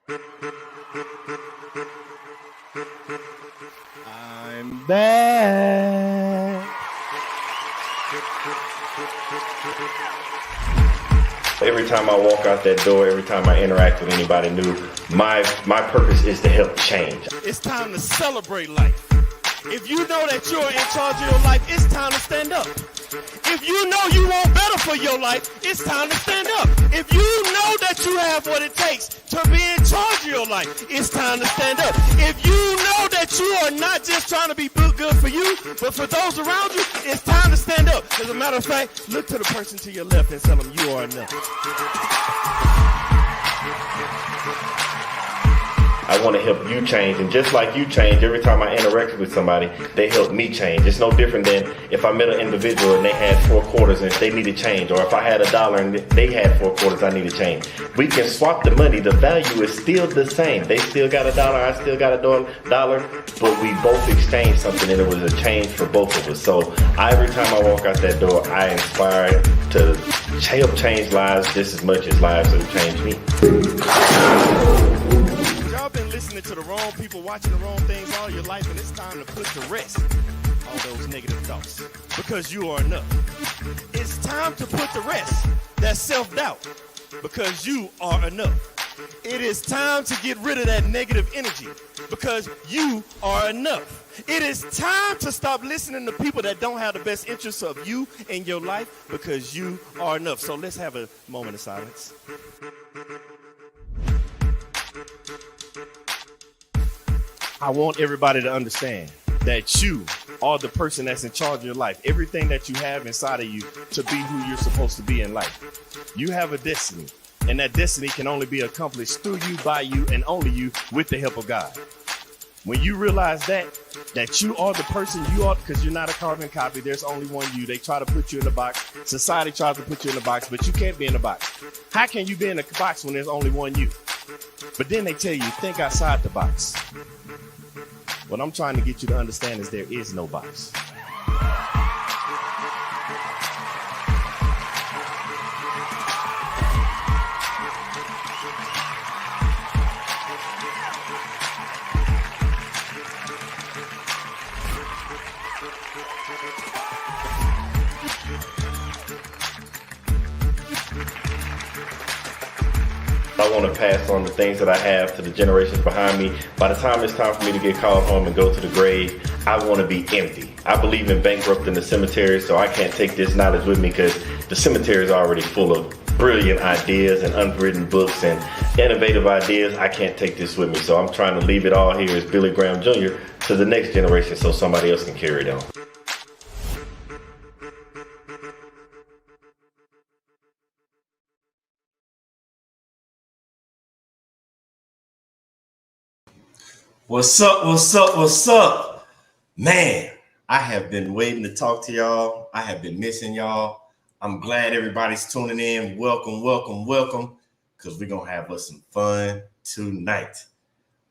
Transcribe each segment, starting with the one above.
I'm back. Every time I walk out that door, every time I interact with anybody new, my purpose is to help change. It's time to celebrate life. If you know that you're in charge of your life, it's time to stand up. If you know you want better for your life, it's time to stand up. If you know that you have what it takes to be in charge of your life, it's time to stand up. If you know that you are not just trying to be good for you, but for those around you, it's time to stand up. As a matter of fact, look to the person to your left and tell them you are enough. I want to help you change, and just like you change, every time I interact with somebody, they help me change. It's no different than if I met an individual and they had 4 quarters and they needed change, or if I had $1 and they had 4 quarters, I need to change. We can swap the money. The value is still the same. They still got $1, I still got $1, but we both exchanged something, and it was a change for both of us. So every time I walk out that door, I inspire to help change lives just as much as lives have changed me. Y'all been listening to the wrong people, watching the wrong things all your life, and it's time to put to rest all those negative thoughts, because you are enough. It's time to put to rest that self-doubt, because you are enough. It is time to get rid of that negative energy, because you are enough. It is time to stop listening to people that don't have the best interests of you in your life, because you are enough. So let's have a moment of silence. I want everybody to understand that you are the person that's in charge of your life. Everything that you have inside of you to be who you're supposed to be in life. You have a destiny, and that destiny can only be accomplished through you, by you, and only you, with the help of God. When you realize that you are the person you are, because you're not a carbon copy, there's only one you. They try to put you in a box. Society tries to put you in a box, but you can't be in a box. How can you be in a box when there's only one you? But then they tell you, think outside the box. What I'm trying to get you to understand is there is no box. I want to pass on the things that I have to the generations behind me. By the time it's time for me to get called home and go to the grave, I want to be empty. I believe in bankrupting the cemetery, so I can't take this knowledge with me, because the cemetery is already full of brilliant ideas and unwritten books and innovative ideas. I can't take this with me, so I'm trying to leave it all here as Billy Graham Jr. to the next generation so somebody else can carry it on. What's up? What's up? What's up? Man, I have been waiting to talk to y'all. I have been missing y'all. I'm glad everybody's tuning in. Welcome, welcome, welcome, because we're going to have us some fun tonight.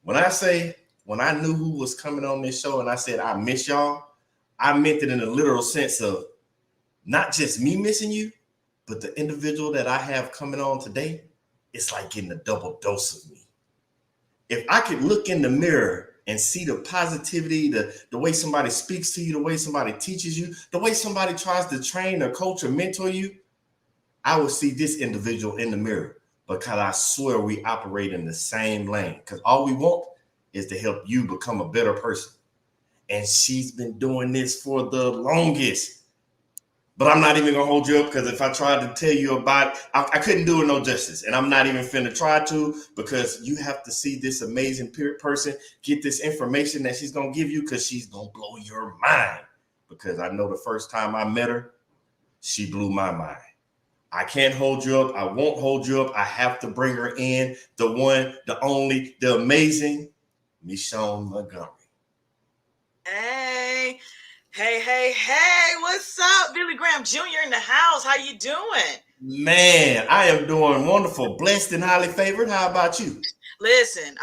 When I knew who was coming on this show and I said, I miss y'all, I meant it in a literal sense of not just me missing you, but the individual that I have coming on today, it's like getting a double dose of me. If I could look in the mirror and see the positivity, the way somebody speaks to you, the way somebody teaches you, the way somebody tries to train or coach or mentor you, I would see this individual in the mirror, because I swear we operate in the same lane, because all we want is to help you become a better person. And she's been doing this for the longest. But I'm not even going to hold you up, because if I tried to tell you about it, I couldn't do it no justice. And I'm not even finna try to, because you have to see this amazing person, get this information that she's going to give you, because she's going to blow your mind. Because I know the first time I met her, she blew my mind. I can't hold you up. I won't hold you up. I have to bring her in. The one, the only, the amazing Mishon Montgomery. Hey, what's up? Billy Graham Jr. in the house. How you doing? Man, I am doing wonderful, blessed and highly favored. How about you? Listen,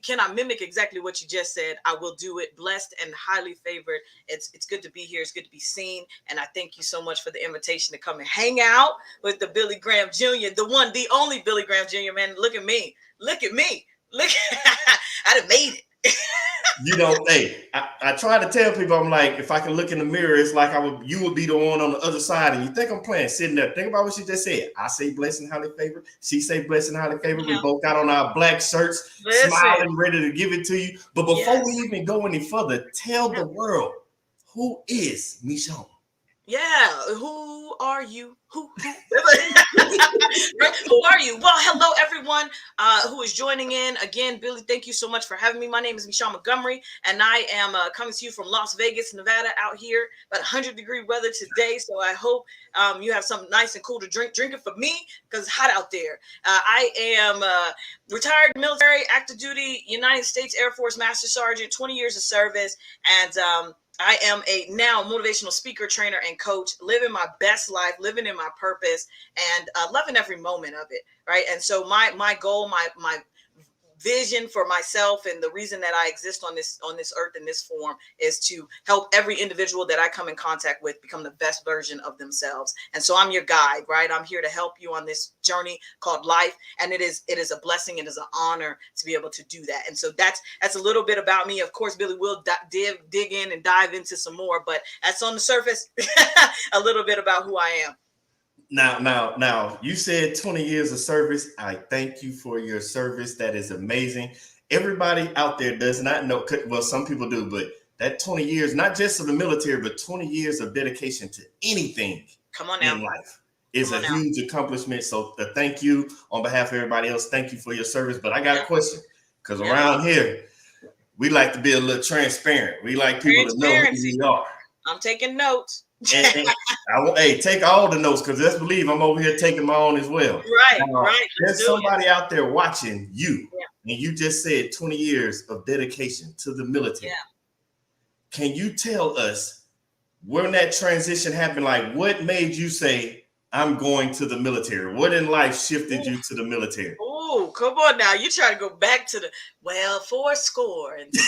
can I mimic exactly what you just said? I will do it. Blessed and highly favored. It's good to be here. It's good to be seen. And I thank you so much for the invitation to come and hang out with the Billy Graham Jr., the one, the only Billy Graham Jr., man. Look at me. Look, I'd have made it. You know, hey, I try to tell people, I'm like, if I can look in the mirror, it's like you would be the one on the other side, and you think I'm playing, sitting there. Think about what she just said. I say blessed and highly favored. She say blessed and highly favored. We both got on our black shirts, smiling, ready to give it to you. But before we even go any further, tell the world, who is Mishon? Yeah, who are you? Who are you? Well, hello everyone who is joining in. Again, Billy, thank you so much for having me. My name is Mishon Montgomery, and I am coming to you from Las Vegas, Nevada, out here. About 100-degree weather today, so I hope you have something nice and cool to drink. Drink it for me, because it's hot out there. I am retired military, active duty, United States Air Force Master Sergeant, 20 years of service, and I am a now motivational speaker, trainer, and coach, living my best life, living in my purpose, and loving every moment of it, right? And so my goal, my vision for myself, and the reason that I exist on this earth in this form, is to help every individual that I come in contact with become the best version of themselves. And so I'm your guide, right? I'm here to help you on this journey called life, and it is a blessing, it is an honor to be able to do that. And so that's a little bit about me. Of course, Billy will dig in and dive into some more, but that's on the surface. A little bit about who I am. Now, you said 20 years of service. I thank you for your service. That is amazing. Everybody out there does not know, well, some people do, but that 20 years, not just of the military, but 20 years of dedication to anything in life is a huge accomplishment. So thank you on behalf of everybody else. Thank you for your service. But I got a question, because around here, we like to be a little transparent. We like people to know who we are. I'm taking notes. And take all the notes, because let's believe I'm over here taking my own as well. Right. There's somebody out there watching you, and you just said 20 years of dedication to the military. Can you tell us when that transition happened? Like, what made you say, I'm going to the military? What in life shifted you to the military? Oh, come on now. You try to go back to fourscore and 4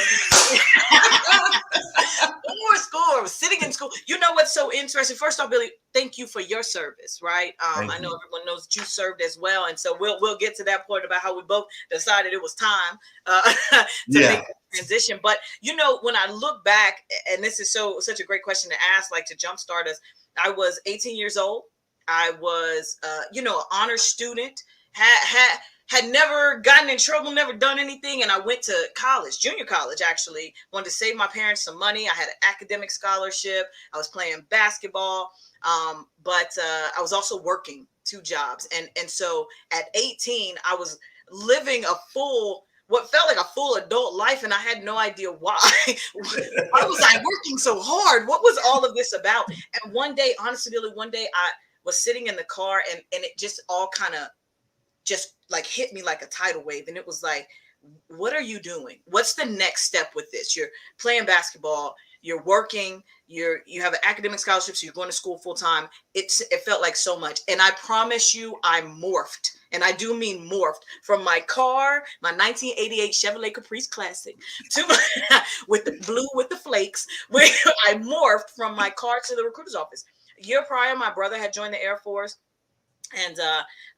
sitting in school. You know what's so interesting? First off, Billy, thank you for your service, right? I know everyone knows that you served as well. And so we'll get to that point about how we both decided it was time to make the transition. But, when I look back, and this is such a great question to ask, like to jumpstart us, I was 18 years old. I was, an honor student, had never gotten in trouble, never done anything. And I went to college, junior college, actually. Wanted to save my parents some money. I had an academic scholarship. I was playing basketball, but I was also working 2 jobs. And so at 18, I was living what felt like a full adult life, and I had no idea why. Why was I working so hard? What was all of this about? And one day, honestly, Billy, I was sitting in the car, and it just all kind of just like hit me like a tidal wave. And it was like, what are you doing? What's the next step with this? You're playing basketball, you're working, you have an academic scholarship, so you're going to school full time. It felt like so much. And I promise you, I morphed. And I do mean morphed from my car, my 1988 Chevrolet Caprice Classic, to with the blue with the flakes, where I morphed from my car to the recruiter's office. A year prior, my brother had joined the Air Force. And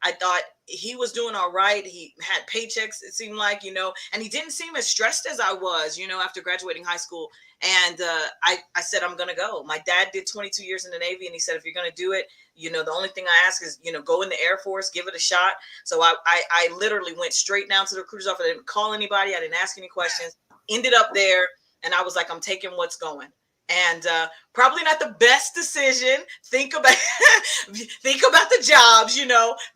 I thought he was doing all right. He had paychecks, it seemed like, and he didn't seem as stressed as I was, after graduating high school. And I said, I'm going to go. My dad did 22 years in the Navy, and he said, if you're going to do it, the only thing I ask is, go in the Air Force, give it a shot. So I literally went straight down to the recruiter's office. I didn't call anybody. I didn't ask any questions. Ended up there, and I was like, I'm taking what's going. And probably not the best decision. Think about the jobs,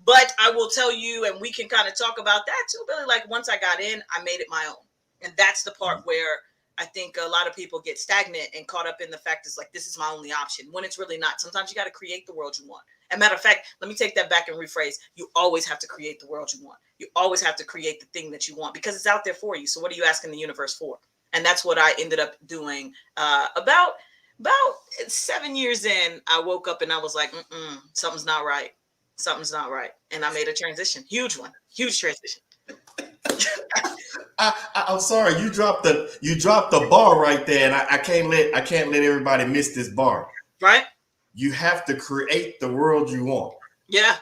but I will tell you, and we can kind of talk about that too, Billy. Like, once I got in, I made it my own. And that's the part where I think a lot of people get stagnant and caught up in the fact is like, this is my only option, when it's really not. Sometimes you got to create the world you want. As a matter of fact, let me take that back and rephrase. You always have to create the world you want. You always have to create the thing that you want, because it's out there for you. So what are you asking the universe for? And that's what I ended up doing. About 7 years in, I woke up and I was like, something's not right. Something's not right. And I made a transition. Huge one. Huge transition. I'm sorry, you dropped the bar right there, and I can't let everybody miss this bar. Right? You have to create the world you want. Yeah.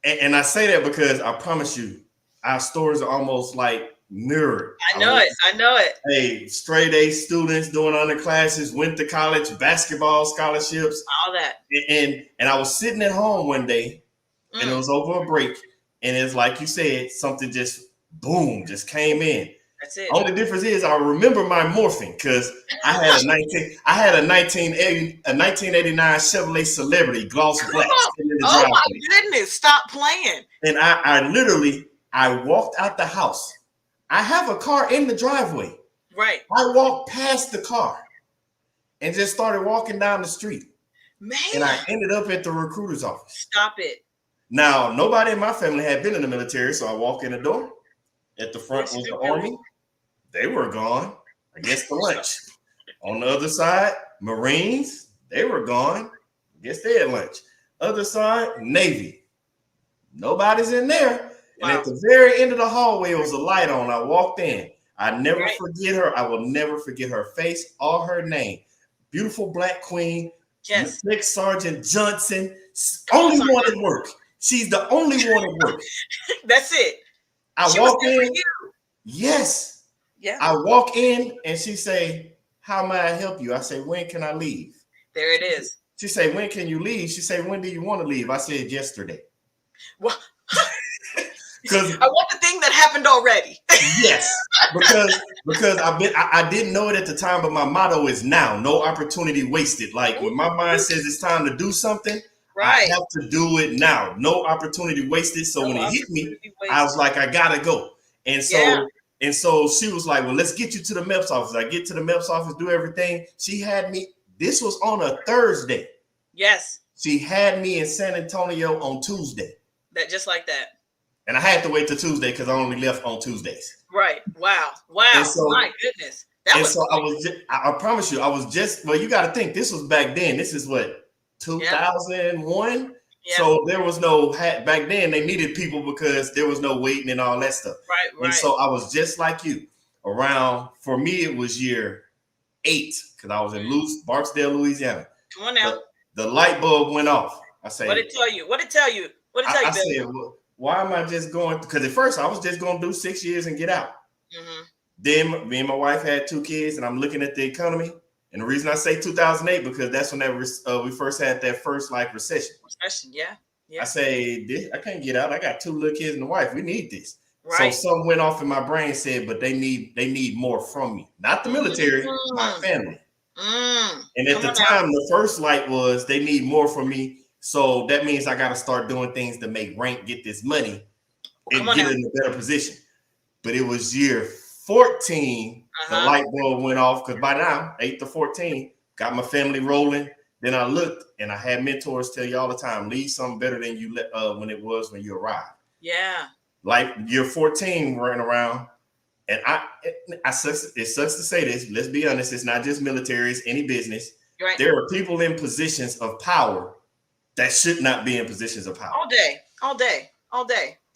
And I say that because I promise you, our stories are almost like mirror. I know it. I know it. Hey, straight A students doing other classes, went to college, basketball scholarships, All that. and I was sitting at home one day, and it was over a break, and it's like you said, something just boom, just came in. That's it. Only difference is I remember my morphing because I had a 1989 Chevrolet Celebrity gloss black sitting in the Oh driveway. my goodness! Stop playing. And I walked out the house. I have a car in the driveway. Right. I walked past the car and just started walking down the street. Man. And I ended up at the recruiter's office. Stop it. Now, nobody in my family had been in the military, so I walk in the door. At the front was the Army. They were gone. I guess the lunch. On the other side, Marines. They were gone. I guess they had lunch. Other side, Navy. Nobody's in there. Wow. And at the very end of the hallway, was a light on. I walked in. I never forget her. I will never forget her face or her name. Beautiful black queen. Yes. Nick Sergeant Johnson. Only one at work. She's the only one at work. That's it. I walk in. Yes. Yeah. I walk in and she say, "How may I help you?" I say, "When can I leave?" There it is. She say, "When can you leave?" She say, "When do you want to leave?" I said, "Yesterday." Well, because I want the thing that happened already. Yes, because I didn't know it at the time, but my motto is now. No opportunity wasted. Like when my mind says it's time to do something, I have to do it now. No opportunity wasted. So when it hit me, I was like, I gotta go. And so she was like, "Well, let's get you to the MEPS office." I get to the MEPS office, do everything. She had me. This was on a Thursday. Yes. She had me in San Antonio on Tuesday. That just like that. And I had to wait till Tuesday because I only left on Tuesdays. Right. Wow. And so, my goodness. I promise you, well, you got to think this was back then. This is what, 2001? Yeah. So there was no, back then they needed people because there was no waiting and all that stuff. Right. And so I was just like you. For me, it was year 8 because I was in Barksdale, Louisiana. Come on now. The light bulb went off. I say, What did it tell you? I said, well, why am I just going? Because at first I was just going to do 6 years and get out. Mm-hmm. Then me and my wife had 2 kids, and I'm looking at the economy. And the reason I say 2008 because that's when we first had that first recession. Yeah. I say, I can't get out. I got 2 little kids and a wife. We need this. Right. So something went off in my brain, said, but they need more from me, not the military, my family. And at the time, the first light was they need more from me. So that means I got to start doing things to make rank, get this money, and get in a better position. But it was year 14, the light bulb went off because by now, 8 to 14, got my family rolling. Then I looked and I had mentors tell you all the time, leave something better than you when it was when you arrived. Yeah. Like year 14 running around. And it sucks to say this. Let's be honest. It's not just military, it's any business. Right. There are people in positions of power that should not be in positions of power. All day.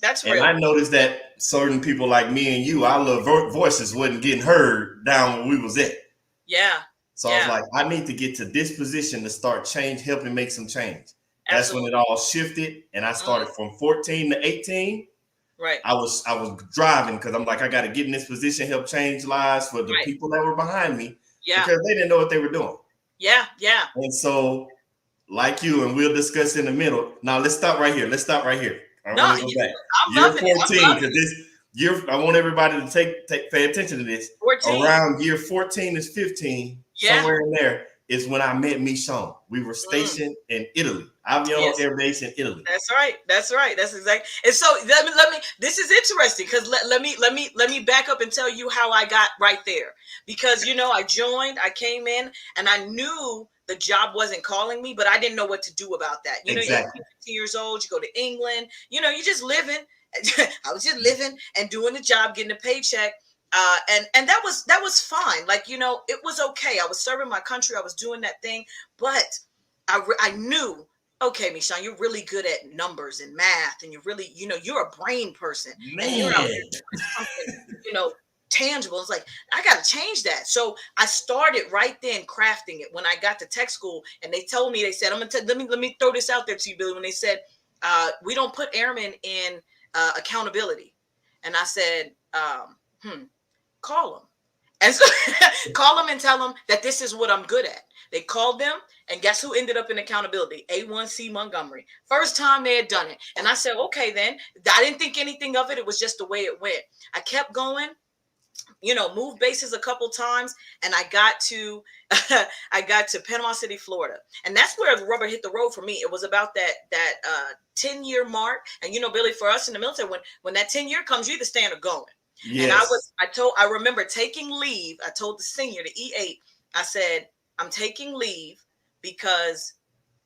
That's real. And I noticed that certain people like me and you, our little voices wasn't getting heard down where we was at. Yeah. So I was like, I need to get to this position to start helping make some change. That's when it all shifted. And I started from 14 to 18. Right. I was driving because I'm like, I got to get in this position, help change lives for the people that were behind me. Yeah. Because they didn't know what they were doing. Yeah. And so, like you, and we'll discuss in the middle. Now let's stop right here. I want to go back. Year 14, because this year, I want everybody to pay attention to this. 14. Around year 14 is 15, somewhere in there is when I met Mishon. We were stationed in Italy. Avion Air Base in Italy. That's right. That's exactly. And so let me. This is interesting because let me back up and tell you how I got right there. Because I joined, I came in, and I knew the job wasn't calling me, but I didn't know what to do about that. You're 15 years old, you go to England, you're just living. I was just living and doing the job, getting a paycheck. And that was fine. It was okay. I was serving my country. I was doing that thing, but I knew, okay, Mishon, you're really good at numbers and math, and you're really, you're a brain person. Man. And you're out something, tangible. It's like, I got to change that. So I started right then crafting it. When I got to tech school and they told me, they said, let me throw this out there to you, Billy. When they said, we don't put airmen in accountability. And I said, Call them. And so call them and tell them that this is what I'm good at. They called them, and guess who ended up in accountability? A1C Montgomery. First time they had done it. And I said, okay, then. I didn't think anything of it. It was just the way it went. I kept going, moved bases a couple times, and I got to Panama City, Florida. And that's where the rubber hit the road for me. It was about that 10-year mark. And Billy, for us in the military, when that 10-year comes, you either stand or going. Yes. And I remember taking leave. I told the senior, the E8, I said, I'm taking leave because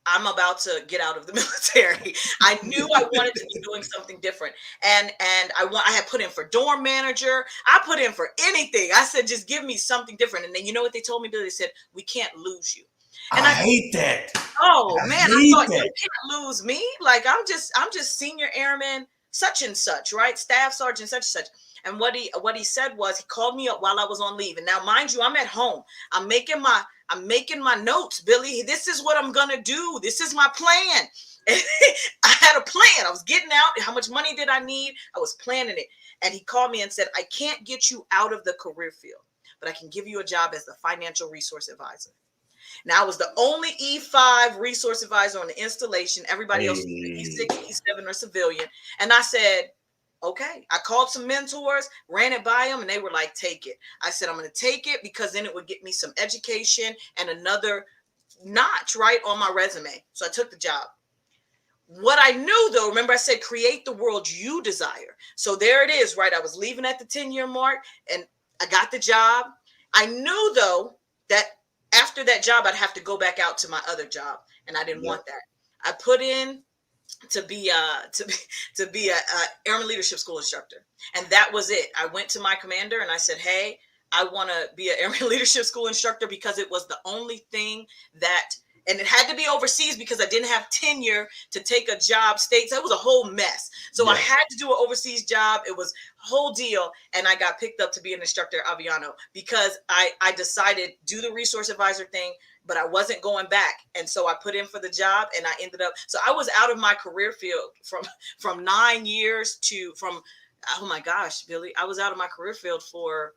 I'm about to get out of the military. I knew I wanted to be doing something different. And I had put in for dorm manager. I put in for anything. I said, just give me something different. And then you know what they told me, Billy? They said, we can't lose you. And I hate that. Oh, man, I thought, that. you can't lose me. Like, I'm just senior airman, such and such, right? Staff sergeant, such and such. And what he said was, he called me up while I was on leave. And now, mind you, I'm at home. I'm making my notes, Billy. This is what I'm gonna do. This is my plan. I had a plan. I was getting out. How much money did I need? I was planning it. And he called me and said, I can't get you out of the career field, but I can give you a job as the financial resource advisor. Now, I was the only E5 resource advisor on the installation. Everybody else was E6, E7, or civilian. And I said, okay. I called some mentors, ran it by them, and they were like, take it. I said, I'm going to take it because then it would get me some education and another notch, right, on my resume. So I took the job. What I knew, though, remember I said, create the world you desire. So there it is, right? I was leaving at the 10-year mark, and I got the job. I knew, though, that after that job, I'd have to go back out to my other job, and I didn't want that. I put in to be a Airman Leadership School instructor, and that was it. I went to my commander and I said, hey, I want to be an Airman Leadership School instructor because it was the only thing that, and it had to be overseas because I didn't have tenure to take a job states. It was a whole mess. So I had to do an overseas job. It was a whole deal. And I got picked up to be an instructor at Aviano because I decided do the resource advisor thing, but I wasn't going back. And so I put in for the job and I ended up, so I was out of my career field from 9 years oh my gosh, Billy, I was out of my career field for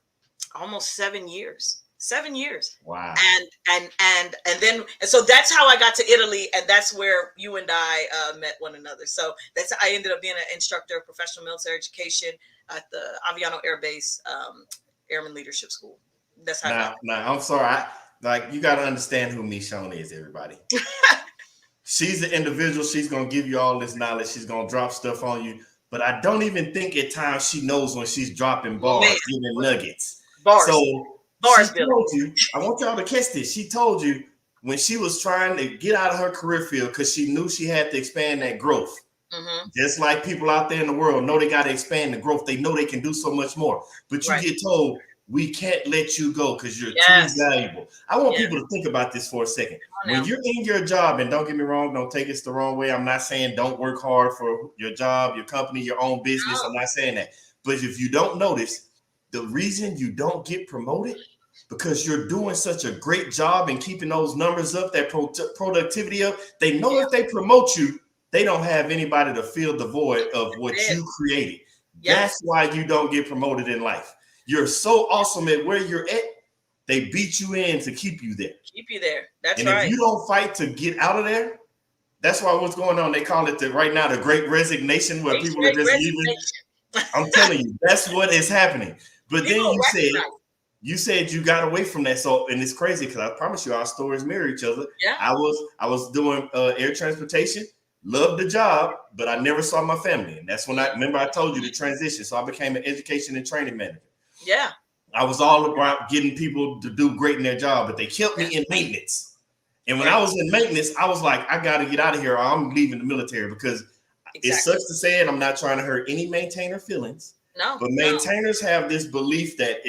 almost 7 years. 7 years. Wow. And so that's how I got to Italy, and that's where you and I met one another. So I ended up being an instructor of professional military education at the Aviano Air Base Airman Leadership School. That's how I got there. Now, I'm sorry. You got to understand who Mishon is, everybody. She's the individual. She's going to give you all this knowledge. She's going to drop stuff on you. But I don't even think at times she knows when she's dropping bars, giving nuggets. Bars. So Bars, she told you, I want y'all to catch this. She told you when she was trying to get out of her career field because she knew she had to expand that growth. Mm-hmm. Just like people out there in the world know they got to expand the growth. They know they can do so much more. But you get told, we can't let you go because you're too valuable. I want people to think about this for a second. When you're in your job, and don't get me wrong, don't take this the wrong way. I'm not saying don't work hard for your job, your company, your own business. No. I'm not saying that. But if you don't notice, the reason you don't get promoted because you're doing such a great job and keeping those numbers up, that productivity up. They know if they promote you, they don't have anybody to fill the void of what you created. That's why you don't get promoted in life. You're so awesome at where you're at. They beat you in to keep you there. Keep you there. That's right. And if you don't fight to get out of there, that's why what's going on. They call it right now the Great Resignation, where people are just leaving. I'm telling you, that's what is happening. But then you said you got away from that. So, and it's crazy because I promise you our stories mirror each other. Yeah. I was doing air transportation, loved the job, but I never saw my family. And that's when I told you the transition. So I became an education and training manager. Yeah. I was all about getting people to do great in their job, but they kept me in maintenance. And when I was in maintenance, I was like, I got to get out of here or I'm leaving the military because it sucks to say it. I'm not trying to hurt any maintainer feelings. No. But maintainers have this belief that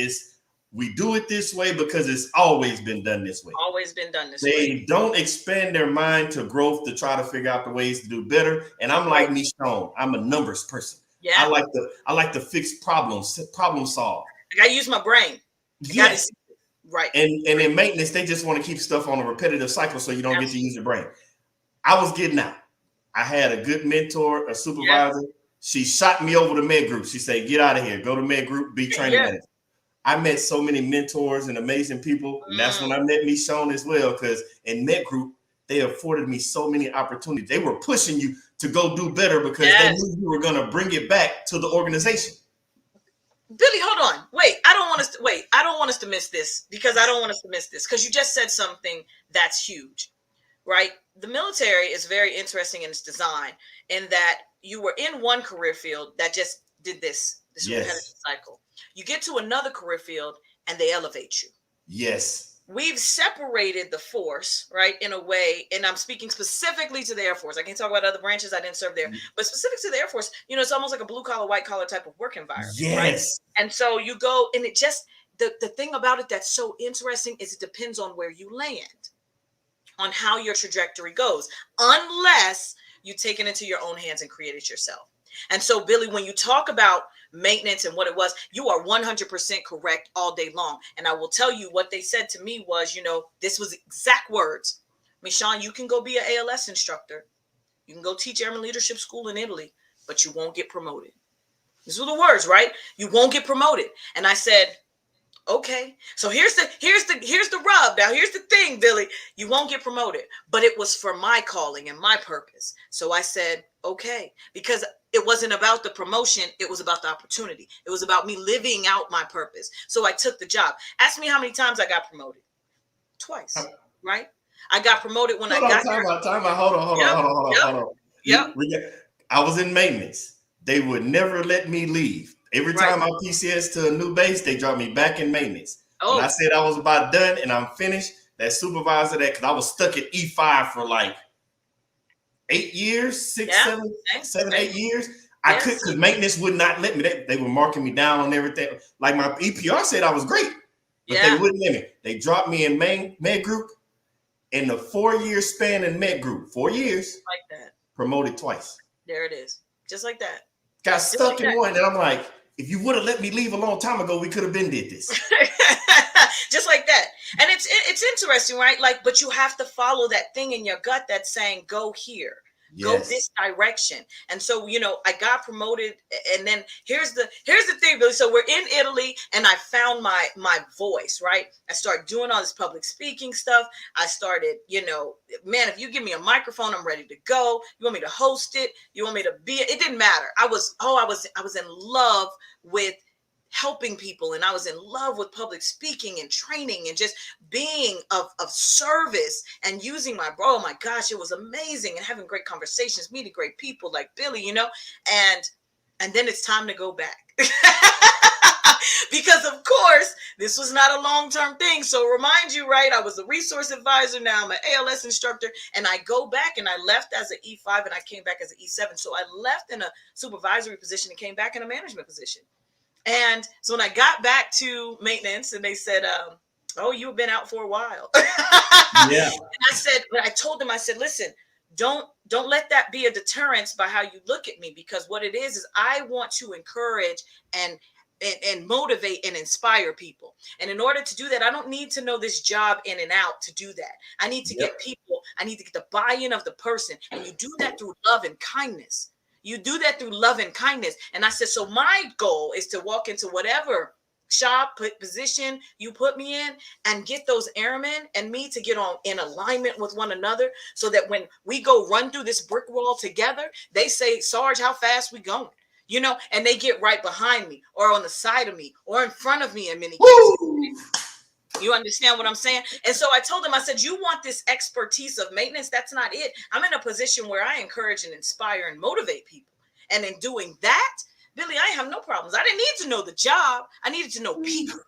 we do it this way because it's always been done this way. Always been done this way. They don't expand their mind to growth to try to figure out the ways to do better. And I'm like Mishon. I'm a numbers person. Yeah. I like to fix problem solve. I gotta use my brain. Yes. Right. And in maintenance, they just want to keep stuff on a repetitive cycle so you don't get to use your brain. I was getting out. I had a good mentor, a supervisor. She shot me over to med group. She said, get out of here. Go to med group, be training manager. I met so many mentors and amazing people. And that's when I met Mishon as well, because in med group, they afforded me so many opportunities. They were pushing you to go do better because they knew you were going to bring it back to the organization. Billy, hold on. Wait, I don't want us to miss this because you just said something that's huge, right? The military is very interesting in its design in that you were in one career field that just did this repetitive cycle. You get to another career field and they elevate you. Yes. We've separated the force, right, in a way, and I'm speaking specifically to the Air Force. I can't talk about other branches. I didn't serve there, but specific to the Air Force, it's almost like a blue collar, white collar type of work environment. Yes. Right? And so you go, and it just, the thing about it that's so interesting is it depends on where you land, on how your trajectory goes, unless you take it into your own hands and create it yourself. And so, Billy, when you talk about maintenance and what it was, you are 100% correct all day long. And I will tell you what they said to me was, this was exact words. Mishon, you can go be an ALS instructor. You can go teach Airman Leadership School in Italy, but you won't get promoted. These were the words, right? You won't get promoted. And I said, okay. So here's the rub. Now here's the thing, Billy. You won't get promoted, but it was for my calling and my purpose. So I said, okay, because it wasn't about the promotion. It was about the opportunity. It was about me living out my purpose. So I took the job. Ask me how many times I got promoted. Twice, right? I got promoted when Hold on. Yep. I was in maintenance. They would never let me leave. Every time I PCS to a new base, they dropped me back in maintenance. Oh. When I said I was about done and I'm finished, that supervisor because I was stuck at E5 for like 8 years, 8 years. I couldn't because maintenance would not let me. They were marking me down on everything. Like my EPR said I was great, but they wouldn't let me. They dropped me in med group in the 4-year span in med group. 4 years. Like that. Promoted twice. There it is. Just like that. Got stuck in one. And I'm like, if you would have let me leave a long time ago, we could have been did this. Just like that. And it's interesting, right? Like, but you have to follow that thing in your gut that's saying, go here. Go this direction. And so, I got promoted. And then here's the thing, Billy. So we're in Italy and I found my voice, right? I started doing all this public speaking stuff. I started, man, if you give me a microphone, I'm ready to go. You want me to host it? You want me to be it? Didn't matter. I was in love with helping people, and I was in love with public speaking and training and just being of service and using oh my gosh, it was amazing, and having great conversations, meeting great people like Billy, and then it's time to go back. Because of course this was not a long-term thing. So remind you, right, I was a resource advisor, now I'm an ALS instructor, and I go back, and I left as an E5 and I came back as an E7. So I left in a supervisory position and came back in a management position. And so when I got back to maintenance and they said, oh, you've been out for a while. Yeah. And I told them, I said, listen, don't let that be a deterrence by how you look at me, because what it is I want to encourage and motivate and inspire people. And in order to do that, I don't need to know this job in and out to do that. I need to get people, I need to get the buy-in of the person. And you do that through love and kindness. You do that through love and kindness. And I said, so my goal is to walk into whatever shop, position you put me in, and get those airmen and me to get on in alignment with one another, so that when we go run through this brick wall together, they say, Sarge, how fast we going? And they get right behind me or on the side of me or in front of me in many cases. You understand what I'm saying? And so I told them, I said, you want this expertise of maintenance? That's not it. I'm in a position where I encourage and inspire and motivate people. And in doing that, Billy, I have no problems. I didn't need to know the job. I needed to know people.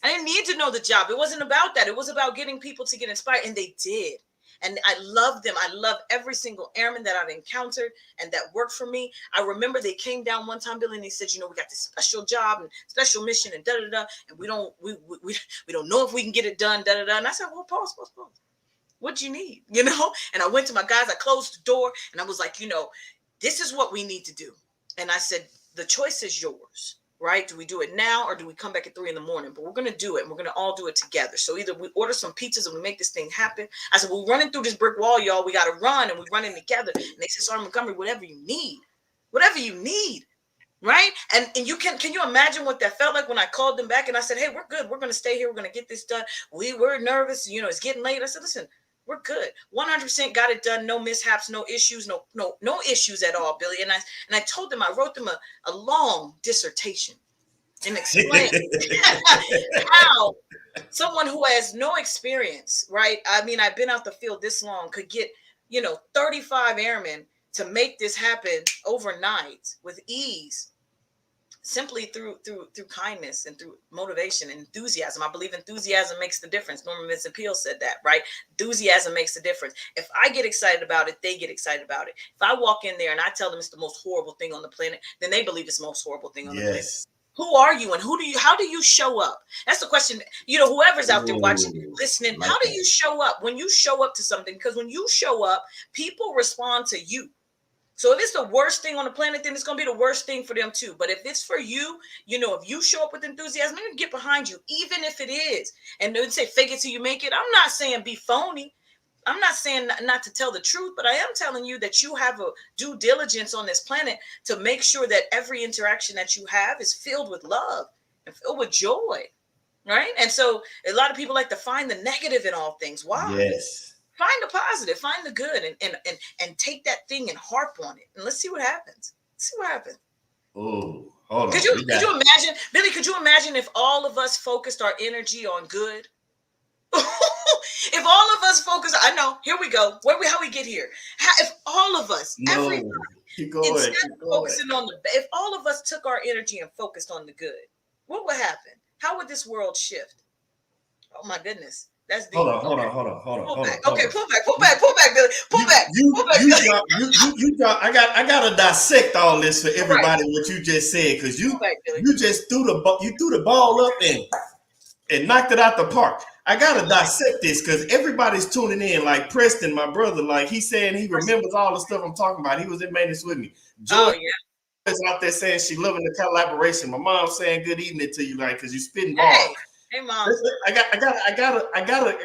I didn't need to know the job. It wasn't about that. It was about getting people to get inspired. And they did. And I love them. I love every single airman that I've encountered and that worked for me. I remember they came down one time, Billy, and they said, we got this special job and special mission and da-da-da. And we don't know if we can get it done, da-da-da. And I said, well, pause. What do you need? And I went to my guys, I closed the door, and I was like, this is what we need to do. And I said, the choice is yours. Right? Do we do it now or do we come back at 3 a.m? But we're going to do it, and we're going to all do it together. So either we order some pizzas and we make this thing happen. I said, we're running through this brick wall, y'all. We got to run, and we're running together. And they said, Sergeant Montgomery, whatever you need. whatever you need. Right. And you can you imagine what that felt like when I called them back and I said, hey, we're good. We're going to stay here. We're going to get this done. We were nervous. You know, it's getting late. I said, listen, we're good. 100% got it done. No mishaps, no issues, no issues at all, Billy. And I told them, I wrote them a long dissertation and explained how someone who has no experience, right? I mean, I've been out the field this long, could get, 35 airmen to make this happen overnight with ease, simply through kindness and through motivation and enthusiasm. I believe enthusiasm makes the difference. Norman Vincent Peale said that, right? Enthusiasm makes the difference. If I get excited about it, they get excited about it. If I walk in there and I tell them it's the most horrible thing on the planet, then they believe it's the most horrible thing on the planet. Who are you and how do you show up? That's the question. Whoever's out there watching, listening, how do you show up when you show up to something? Because when you show up, people respond to you. So if it's the worst thing on the planet, then it's going to be the worst thing for them too. But if it's for you, if you show up with enthusiasm, they're going to get behind you, even if it is. And they say, fake it till you make it. I'm not saying be phony. I'm not saying not to tell the truth, but I am telling you that you have a due diligence on this planet to make sure that every interaction that you have is filled with love and filled with joy, right? And so a lot of people like to find the negative in all things. Why? Yes. Find the positive, find the good, and take that thing and harp on it, and let's see what happens. Let's see what happens. Oh, hold on. Could you imagine, Billy? Could you imagine if all of us focused our energy on good? If all of us focus, I know. Here we go. How we get here? If all of us, everybody, instead of focusing on if all of us took our energy and focused on the good, what would happen? How would this world shift? Oh my goodness. That's deep. Hold on. Pull back, Billy. Pull back. I gotta dissect all this for everybody. What you just said, because you just threw the ball up and knocked it out the park. I gotta dissect this because everybody's tuning in. Like Preston, my brother, like he's saying he remembers all the stuff I'm talking about. He was in maintenance with me. Joy is out there saying she loving the collaboration. My mom's saying good evening to you, like, because you spitting balls. Hey, mom. I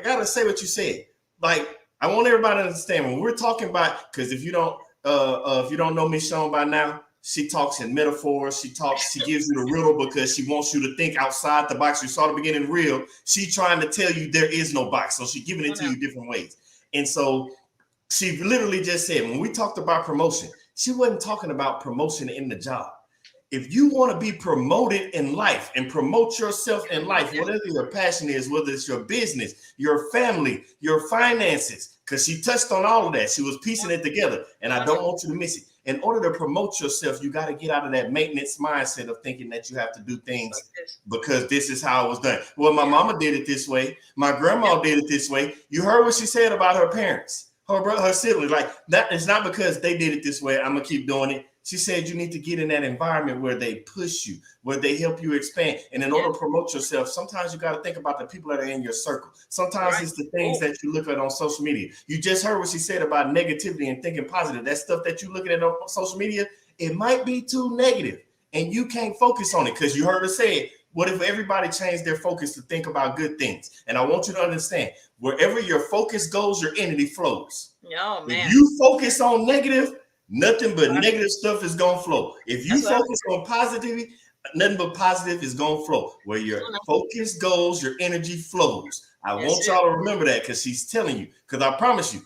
gotta say what you said. Like, I want everybody to understand when we're talking about, because if you don't know Mishon by now, she talks in metaphors. She gives you the riddle because she wants you to think outside the box. You saw the beginning real. She trying to tell you there is no box. So she's giving it to you different ways. And so she literally just said, when we talked about promotion, she wasn't talking about promotion in the job. If you want to be promoted in life and promote yourself in life, whatever your passion is, whether it's your business, your family, your finances, because she touched on all of that. She was piecing it together, and I don't want you to miss it. In order to promote yourself, you got to get out of that maintenance mindset of thinking that you have to do things because this is how it was done. Well, my mama did it this way. My grandma did it this way. You heard what she said about her parents, her siblings. Like, that is not because they did it this way, I'm going to keep doing it. She said you need to get in that environment where they push you, where they help you expand. And in order to promote yourself, sometimes you got to think about the people that are in your circle. Sometimes it's the things that you look at on social media. You just heard what she said about negativity and thinking positive. That stuff that you looking at on social media, it might be too negative and you can't focus on it because you heard her say, what if everybody changed their focus to think about good things? And I want you to understand, wherever your focus goes, your energy flows. Oh, man. If you focus on negative, nothing but negative stuff is going to flow. If you focus on positivity, nothing but positive is going to flow. Where your focus goes, your energy flows. I want y'all to remember that because she's telling you. Because I promise you,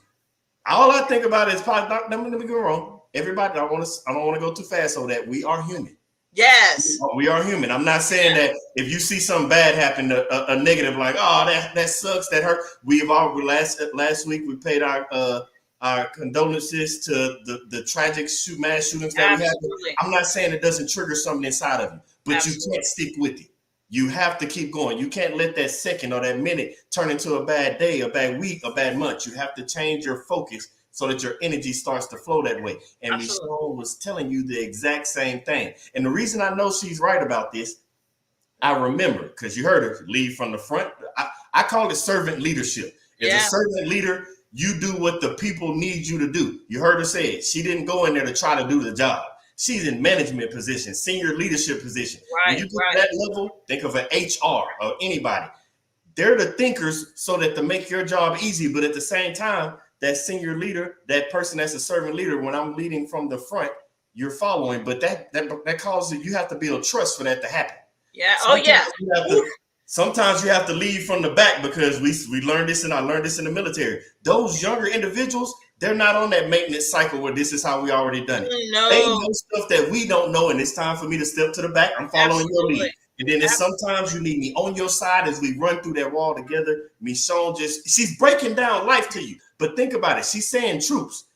all I think about is positive. Let me go wrong. Everybody, I don't want to go too fast on that. We are human. Yes. We are human. I'm not saying that if you see something bad happen, a negative like, oh, that sucks, that hurt. We've already last week we paid our condolences to the tragic mass shootings that we had. I'm not saying it doesn't trigger something inside of you, but you can't stick with it. You have to keep going. You can't let that second or that minute turn into a bad day, a bad week, a bad month. You have to change your focus so that your energy starts to flow that way. And Mishon was telling you the exact same thing. And the reason I know she's right about this, I remember, because you heard her lead from the front. I call it servant leadership. As a servant leader, you do what the people need you to do. You heard her say it. She didn't go in there to try to do the job. She's in management position, senior leadership position. When you get to that level, think of an HR or anybody. They're the thinkers so that to make your job easy. But at the same time, that senior leader, that person that's a servant leader, when I'm leading from the front, you're following, but that causes you have to build trust for that to happen. Yeah. Sometimes Oh yeah. sometimes you have to lead from the back because we learned this, and I learned this in the military. Those younger individuals, they're not on that maintenance cycle where this is how we already done it. They No. know stuff that we don't know, and it's time for me to step to the back. I'm following your lead. And then there's sometimes you need me on your side as we run through that wall together. Mishon she's breaking down life to you. But think about it. She's saying troops.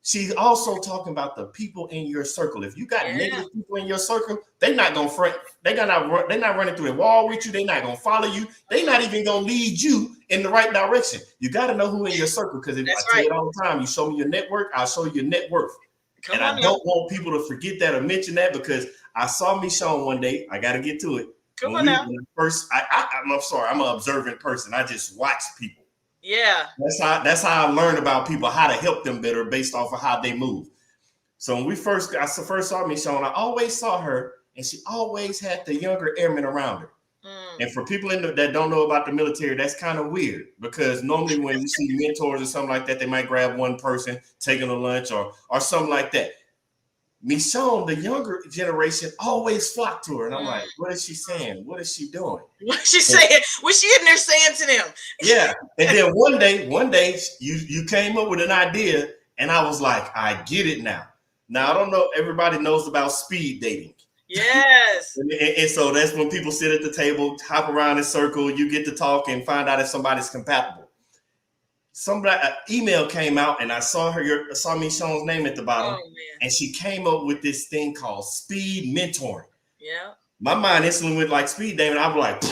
She's also talking about the people in your circle. If you got negative people in your circle, they're not gonna front. They're not running through the wall with you. They're not gonna follow you. They're not even gonna lead you in the right direction. You got to know who in your circle, because I tell you it all the time. You show me your network, I'll show you your net worth. And I don't want people to forget that or mention that, because I saw Mishon one day. I got to get to it. I'm sorry, I'm an observant person. I just watch people. Yeah. That's how I learned about people, how to help them better based off of how they move. So when I first saw Mishon, I always saw her, and she always had the younger airmen around her. And for people that don't know about the military, that's kind of weird, because normally when you see mentors or something like that, they might grab one person, take them to lunch or something like that. Mishon, the younger generation, always flocked to her. And I'm like, what is she saying? What is she doing? What's she saying? What's she in there saying to them? Yeah. And then one day you came up with an idea, and I was like, I get it now. Now, I don't know, everybody knows about speed dating. Yes. and so that's when people sit at the table, hop around in a circle, you get to talk and find out if somebody's compatible. An email came out, and I saw Mishon's name at the bottom, and she came up with this thing called speed mentoring. Yeah. My mind instantly went like speed dating. I'm like,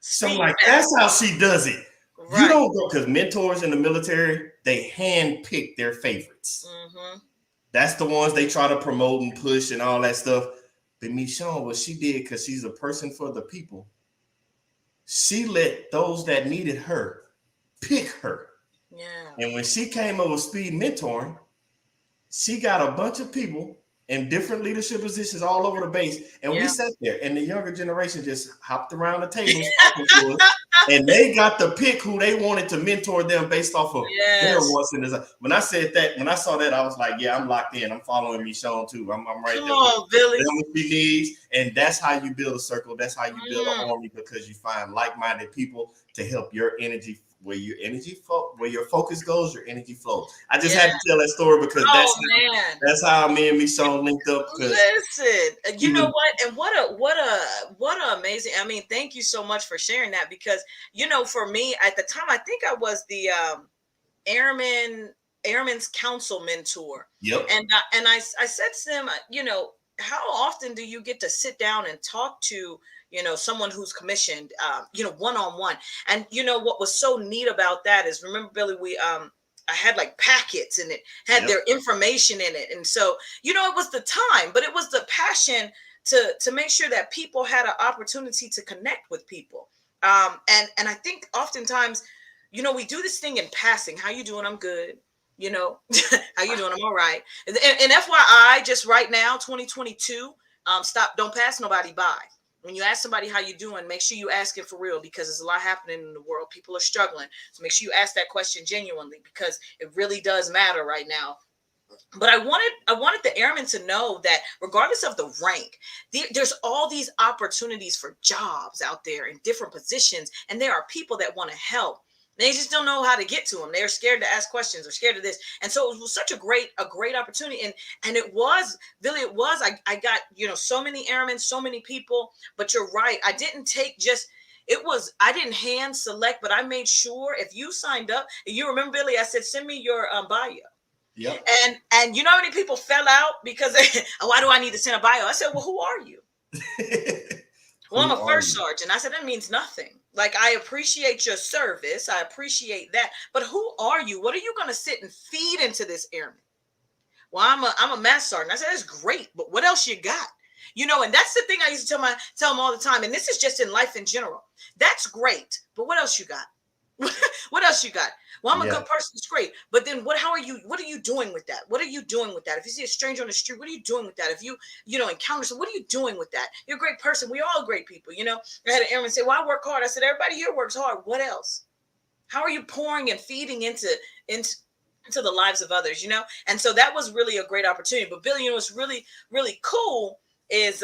so I'm like, that's how she does it. Right. You don't go, because mentors in the military, they hand pick their favorites. That's the ones they try to promote and push and all that stuff. But Mishon, what she did, because she's a person for the people, she let those that needed her pick her. Yeah. And when she came up with speed mentoring, she got a bunch of people in different leadership positions all over the base. And we sat there, and the younger generation just hopped around the tables talking to us, and they got to pick who they wanted to mentor them based off of their wants and desires. When I saw that, I was like, yeah, I'm locked in. I'm following Mishon too. I'm right there. Come on, Billy. What she needs. And that's how you build a circle. That's how you build an army, because you find like-minded people to help your energy. Where your focus goes, your energy flows. I just had to tell that story, because that's how me and Mishon linked up. Listen, you know what? And what a amazing. I mean, thank you so much for sharing that, because for me at the time, I think I was the Airmen's Council mentor. Yep. And I said to them, how often do you get to sit down and talk to someone who's commissioned, one-on-one? And what was so neat about that is, remember, Billy, I had like packets, and it had their information in it. And so, it was the time, but it was the passion to make sure that people had an opportunity to connect with people. And I think oftentimes, we do this thing in passing. How you doing? I'm good. How you doing? I'm all right. And FYI, just right now, 2022, don't pass nobody by. When you ask somebody how you doing, make sure you ask it for real, because there's a lot happening in the world. People are struggling. So make sure you ask that question genuinely, because it really does matter right now. But I wanted the airmen to know that regardless of the rank, there's all these opportunities for jobs out there in different positions. And there are people that want to help. They just don't know how to get to them. They're scared to ask questions or scared of this. And so it was such a great opportunity. And it was, Billy, I got, so many airmen, so many people, but you're right. I didn't I didn't hand select, but I made sure if you signed up, you remember, Billy, I said, send me your bio. Yep. And you know how many people fell out because why do I need to send a bio? I said, well, who are you? Well, I'm a first sergeant. I said, that means nothing. Like, I appreciate your service. I appreciate that. But who are you? What are you going to sit and feed into this airman? Well, I'm a master sergeant. I said, that's great. But what else you got? And that's the thing I used to tell them all the time. And this is just in life in general. That's great. But what else you got? What else you got? Well, I'm a good person. It's great. But then what are you doing with that? What are you doing with that? If you see a stranger on the street, what are you doing with that? If you encounter someone, what are you doing with that? You're a great person. We all great people. I had an airman say, well, I work hard. I said, everybody here works hard. What else? How are you pouring and feeding into to the lives of others, And so that was really a great opportunity. But Billy, what's really, really cool is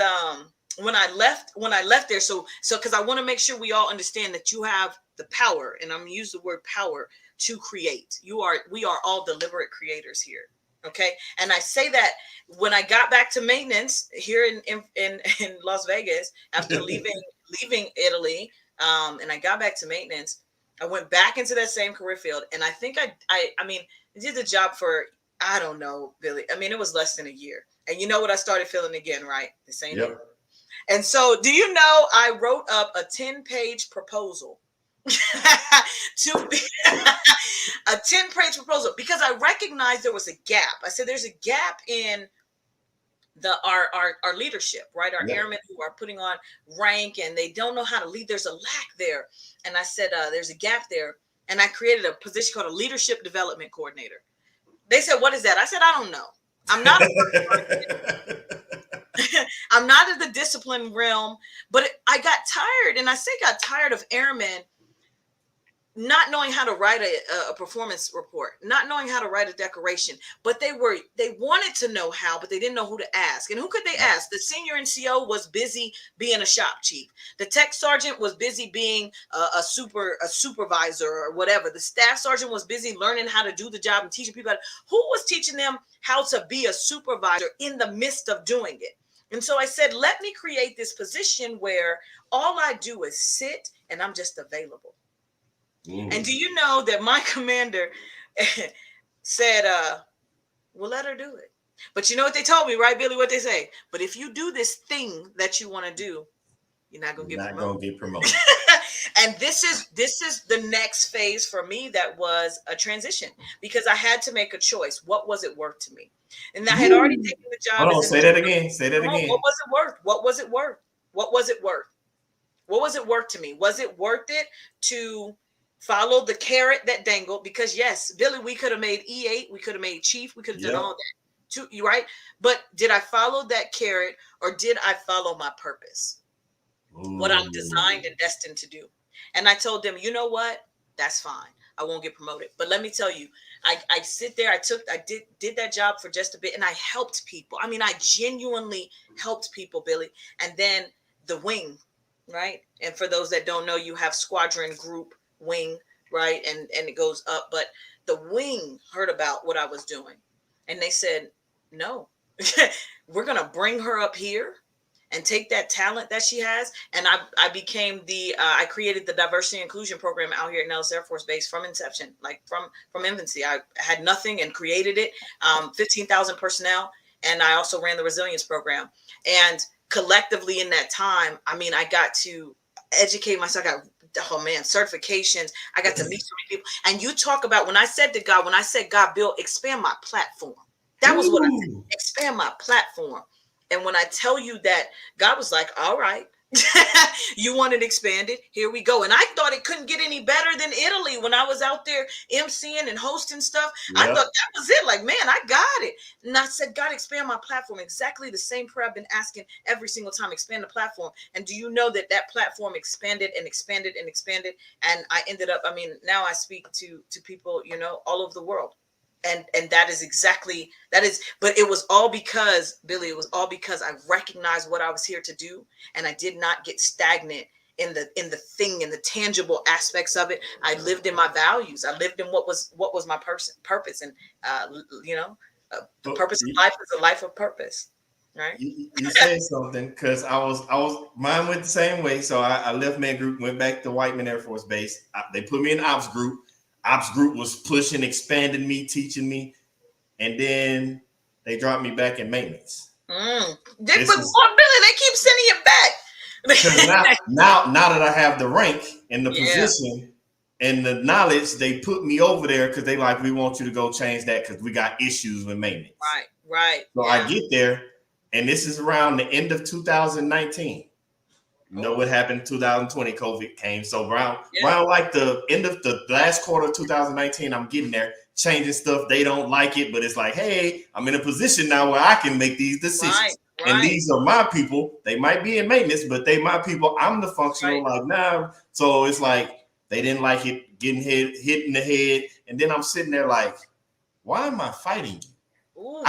when I left there. So because I want to make sure we all understand that you have the power, and I'm gonna use the word power, to create. We are all deliberate creators here. Okay. And I say that when I got back to maintenance here in Las Vegas after leaving Italy, and I got back to maintenance, I went back into that same career field. And I think I did the job for, I don't know, Billy. I mean, it was less than a year. And you know what I started feeling again, right? The same. Yep. And so do you know, I wrote up a 10-page proposal to be a 10-page proposal because I recognized there was a gap. I said, there's a gap in our leadership, right? Our airmen who are putting on rank and they don't know how to lead. There's a lack there. And I said, there's a gap there. And I created a position called a leadership development coordinator. They said, what is that? I said, I don't know. I'm not I'm not in the discipline realm, but I got tired. And I say got tired of airmen not knowing how to write a performance report, not knowing how to write a decoration, but they wanted to know how, but they didn't know who to ask. And who could they ask? The senior NCO was busy being a shop chief. The tech sergeant was busy being a supervisor or whatever. The staff sergeant was busy learning how to do the job and teaching people. Who was teaching them how to be a supervisor in the midst of doing it? And so I said, let me create this position where all I do is sit and I'm just available. And do you know that my commander said, we'll let her do it. But you know what they told me, right, Billy? What they say? But if you do this thing that you want to do, you're not going to get promoted. And this is the next phase for me. That was a transition because I had to make a choice. What was it worth to me? And I had already taken the job. Hold on, say that again. Say that again. What was it worth? What was it worth? What was it worth? What was it worth to me? Was it worth it to follow the carrot that dangled? Because yes, Billy, we could have made E8, we could have made chief, we could have done all that too, you right? But did I follow that carrot or did I follow my purpose? What I'm designed and destined to do. And I told them, you know what? That's fine. I won't get promoted. But let me tell you, I sit there, I did that job for just a bit and I helped people. I mean, I genuinely helped people, Billy. And then the wing, right? And for those that don't know, you have squadron, group, wing, right? And it goes up. But the wing heard about what I was doing. And they said, no, we're going to bring her up here and take that talent that she has. And I became I created the diversity and inclusion program out here at Nellis Air Force Base from inception, like from infancy. I had nothing and created it, 15,000 personnel. And I also ran the resilience program. And collectively in that time, I mean, I got to educate myself. I got certifications. I got to meet so many people. And you talk about when I said, God, Bill, expand my platform. That was what I said. Expand my platform. And when I tell you that, God was like, all right, you want it expanded? Here we go. And I thought it couldn't get any better than Italy when I was out there emceeing and hosting stuff. Yep. I thought that was it. Like, man, I got it. And I said, God, expand my platform. Exactly the same prayer I've been asking every single time, expand the platform. And do you know that platform expanded and expanded and expanded? And I ended up, now I speak to people, all over the world. And that is, but it was all because, Billy, I recognized what I was here to do. And I did not get stagnant in the tangible aspects of it. I lived in my values. I lived in what was my purpose. And, the purpose of life is a life of purpose. Right. You said something because mine went the same way. So I left Med Group, went back to Whiteman Air Force Base. They put me in Ops Group. Ops Group was pushing, expanding me, teaching me, and then they dropped me back in maintenance. Billy, they keep sending you back. Because now that I have the rank and the position and the knowledge, they put me over there because they like, we want you to go change that because we got issues with maintenance. Right. So I get there, and this is around the end of 2019. You know what happened in 2020, COVID came. So around like the end of the last quarter of 2019, I'm getting there, changing stuff. They don't like it, but it's like, hey, I'm in a position now where I can make these decisions. Right. And these are my people. They might be in maintenance, but they my people. I'm the functional, nah. So it's like they didn't like it, getting hit in the head. And then I'm sitting there like, why am I fighting you? Ooh.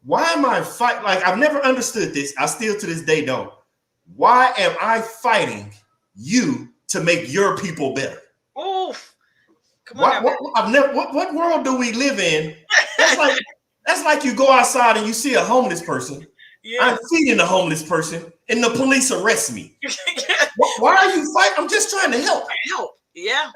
Why am I fighting? Like, I've never understood this. I still to this day don't. Why am I fighting you to make your people better? Oof. Come on What world do we live in? That's like you go outside and you see a homeless person. Yeah. I'm feeding the homeless person and the police arrest me. Why are you fighting? I'm just trying to help. Yeah.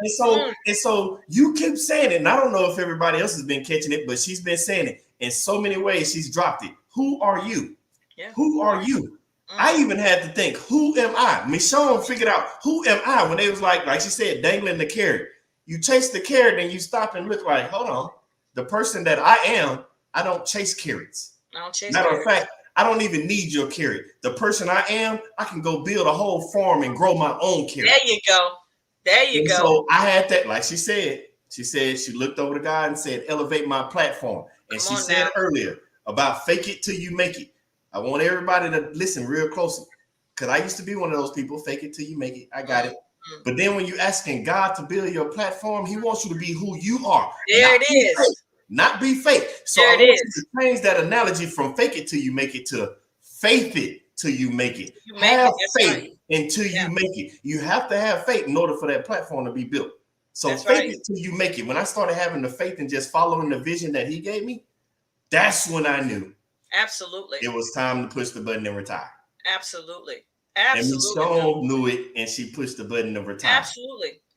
And so you keep saying it. And I don't know if everybody else has been catching it, but she's been saying it in so many ways. She's dropped it. Who are you? Yeah. Who are you? I even had to think, who am I? Mishon figured out, who am I? When they was like she said, dangling the carrot. You chase the carrot and you stop and look like, hold on. The person that I am, I don't chase carrots. Matter of fact, I don't even need your carrot. The person I am, I can go build a whole farm and grow my own carrot. There you go. So I had that, like she said, she looked over the guy and said, elevate my platform. And she said earlier about fake it till you make it. I want everybody to listen real closely, because I used to be one of those people, fake it till you make it. I got it. But then when you're asking God to build your platform, he wants you to be who you are. There it is. Not be fake. So I want you to change that analogy from fake it till you make it to faith it till you make it. Have faith until you make it. You have to have faith in order for that platform to be built. So fake it till you make it. When I started having the faith and just following the vision that he gave me, that's when I knew. Absolutely. It was time to push the button and retire. Absolutely. And Mishon knew it, and she pushed the button to retire.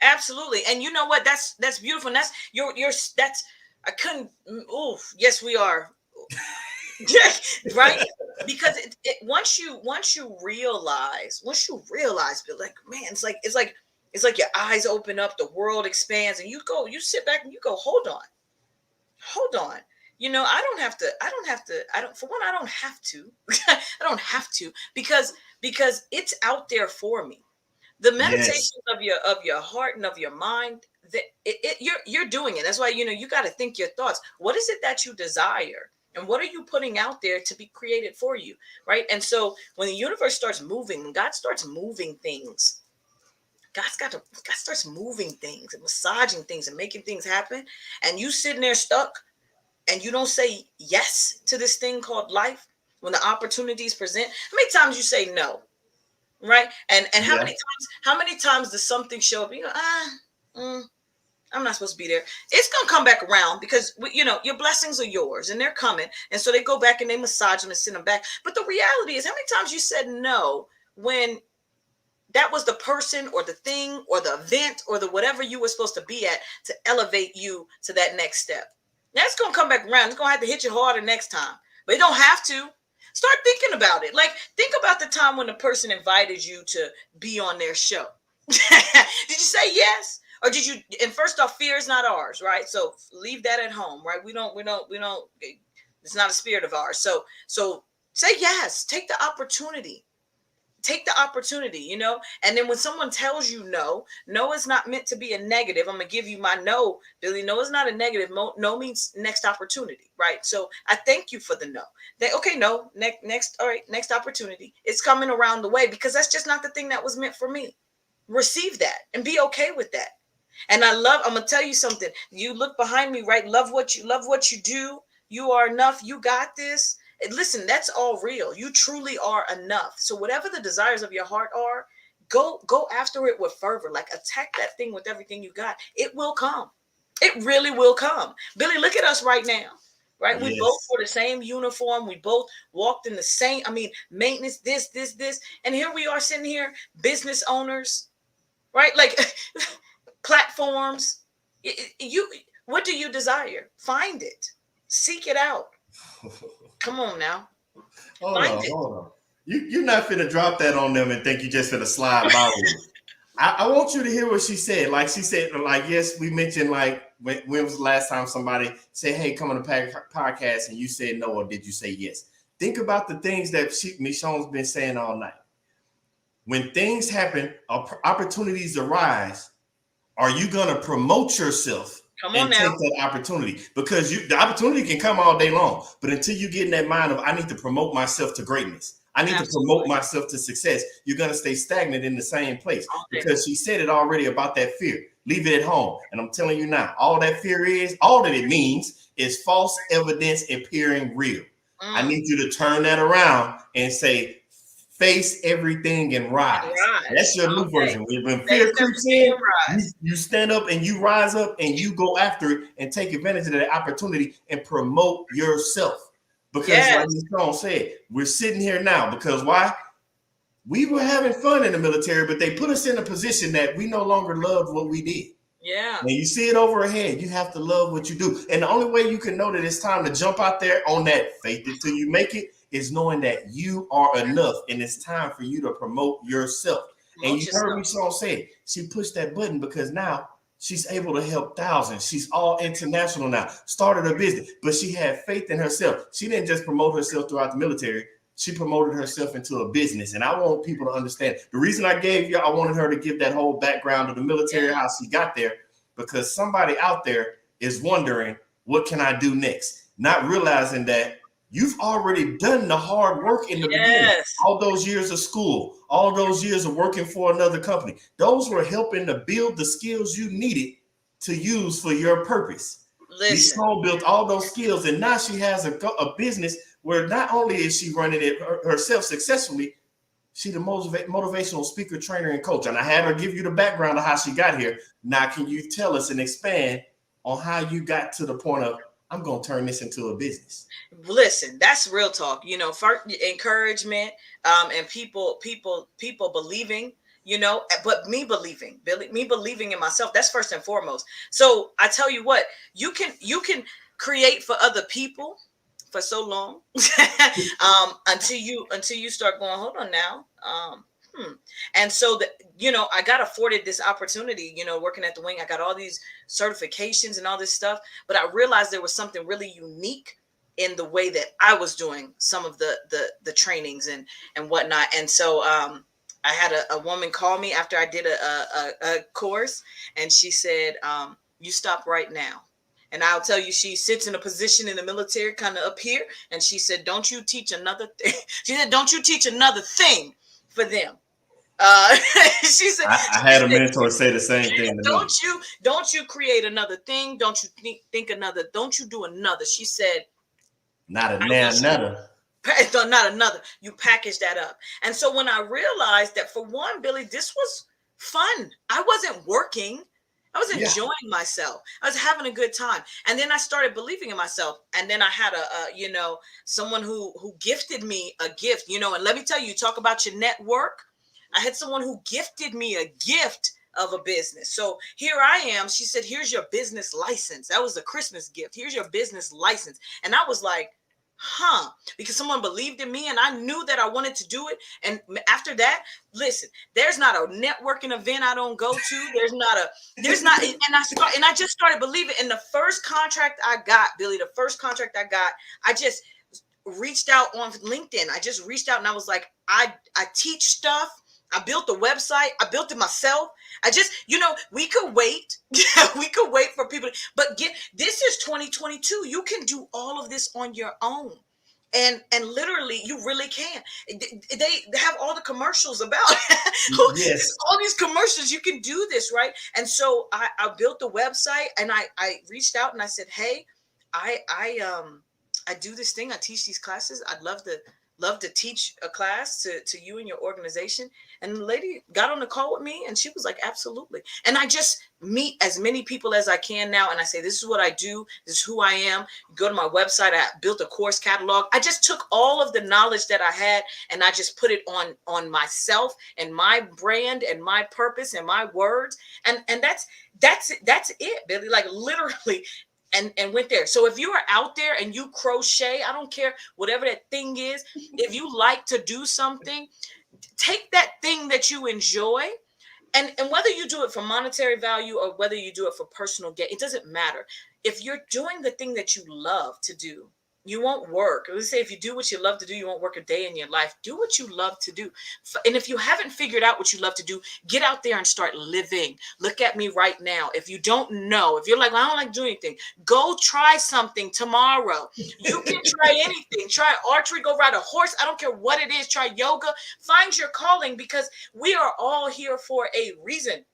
Absolutely. And you know what? That's beautiful. And that's that's I couldn't. Oof. Yes, we are. Right? Because once you realize, but like, man, it's like your eyes open up, the world expands, and you sit back and you go, hold on. You know, I don't have to, for one, I don't have to, I don't have to, because it's out there for me. The meditations of your heart and of your mind, you're doing it. That's why, you got to think your thoughts. What is it that you desire? And what are you putting out there to be created for you? Right. And so when the universe starts moving, when God starts moving things, God starts moving things and massaging things and making things happen. And you sitting there stuck, and you don't say yes to this thing called life when the opportunities present. How many times you say no, right? And how many times does something show up? I'm not supposed to be there. It's gonna come back around, because your blessings are yours and they're coming, and so they go back and they massage them and send them back. But the reality is, how many times you said no when that was the person or the thing or the event or the whatever you were supposed to be at to elevate you to that next step? That's going to come back around. It's going to have to hit you harder next time. But you don't have to. Start thinking about it. Like, think about the time when the person invited you to be on their show. Did you say yes? Or did you? And first off, fear is not ours, right? So leave that at home, right? We don't, it's not a spirit of ours. So say yes. Take the opportunity. And then when someone tells you no is not meant to be a negative. I'm going to give you my no, Billy. No is not a negative. No means next opportunity, right? So I thank you for the no. Next, all right, next opportunity. It's coming around the way, because that's just not the thing that was meant for me. Receive that and be okay with that. And I'm going to tell you something. You look behind me, right? Love what you do. You are enough. You got this. Listen, that's all real. You truly are enough. So whatever the desires of your heart are, go after it with fervor. Like, attack that thing with everything you got. It will come. It really will come. Billy, look at us right now. Right? Yes. We both wore the same uniform. We both walked in the same, maintenance, this. And here we are sitting here, business owners, right? Like platforms. What do you desire? Find it. Seek it out. Come on now. Hold on. You're not finna drop that on them and think you just finna slide by with it. I want you to hear what she said. Like, she said, like, yes, we mentioned, like, when was the last time somebody said, hey, come on the podcast, and you said no, or did you say yes? Think about the things that Mishon's been saying all night. When things happen, opportunities arise, are you going to promote yourself and take that opportunity? Because the opportunity can come all day long, but until you get in that mind of, I need to promote myself to greatness, I need to promote myself to success, you're going to stay stagnant in the same place. Because she said it already about that fear. leave it at home. And I'm telling you now, all that fear is, all that it means is false evidence appearing real. I need you to turn that around and say, face everything and rise. That's your new version. When fear creeps in, you stand up and you rise up and you go after it and take advantage of that opportunity and promote yourself. Because like Mishon said, we're sitting here now because why? We were having fun in the military, but they put us in a position that we no longer loved what we did. Yeah. And you see it over ahead. You have to love what you do. And the only way you can know that it's time to jump out there on that faith it till you make it is knowing that you are enough and it's time for you to promote yourself. And you heard me say, she pushed that button because now she's able to help thousands. She's all international now, started a business, but she had faith in herself. She didn't just promote herself throughout the military. She promoted herself into a business. And I want people to understand the reason I wanted her to give that whole background of the military, how she got there, because somebody out there is wondering, what can I do next? Not realizing that you've already done the hard work in the beginning. All those years of school, all those years of working for another company, those were helping to build the skills you needed to use for your purpose. Mishon built all those skills, and now she has a business where not only is she running it herself successfully, she's a motivational speaker, trainer, and coach. And I had her give you the background of how she got here. Now, can you tell us and expand on how you got to the point of, I'm going to turn this into a business? Listen, that's real talk. You know, for encouragement, and people believing. You know, but me believing in myself. That's first and foremost. So I tell you what, you can create for other people for so long until you start going, hold on now. And so I got afforded this opportunity, working at the wing. I got all these certifications and all this stuff, but I realized there was something really unique in the way that I was doing some of the trainings and whatnot. And so I had a woman call me after I did a course, and she said, you stop right now. And I'll tell you, she sits in a position in the military kind of up here. And she said, don't you teach another thing. She said, don't you teach another thing for them. She said, I had a mentor say the same thing to me. Don't you create another thing. Don't you think another, don't you do another. She said, not another. Not another. You package that up. And so when I realized that, for one, Billy, this was fun. I wasn't working. I was enjoying myself. I was having a good time. And then I started believing in myself. And then I had someone who gifted me a gift, and let me tell you, talk about your network. I had someone who gifted me a gift of a business. So here I am. She said, here's your business license. That was a Christmas gift. Here's your business license. And I was like, because someone believed in me and I knew that I wanted to do it. And after that, listen, there's not a networking event I don't go to. And I just started believing. And the first contract I got, Billy, I just reached out on LinkedIn. I just reached out and I was like, I teach stuff. I built the website. I built it myself. We could wait. We could wait for people. But this is 2022. You can do all of this on your own. And literally, you really can. They have all the commercials about yes. All these commercials. You can do this, right? And so I built the website and I reached out and I said, hey, I do this thing. I teach these classes. I'd love to teach a class to you and your organization. And the lady got on the call with me and she was like, absolutely. And I just meet as many people as I can now. And I say, this is what I do. This is who I am. Go to my website. I built a course catalog. I just took all of the knowledge that I had and I just put it on myself and my brand and my purpose and my words. And that's it, Billy. Like literally. And went there. So if you are out there and you crochet, I don't care, whatever that thing is, if you like to do something, take that thing that you enjoy, and whether you do it for monetary value or whether you do it for personal gain, it doesn't matter. If you're doing the thing that you love to do, you won't work. Let's say if you do what you love to do, you won't work a day in your life. Do what you love to do. And if you haven't figured out what you love to do, get out there and start living. Look at me right now. If you don't know, if you're like, I don't like doing anything, go try something tomorrow. You can try anything. Try archery, go ride a horse. I don't care what it is. Try yoga. Find your calling, because we are all here for a reason.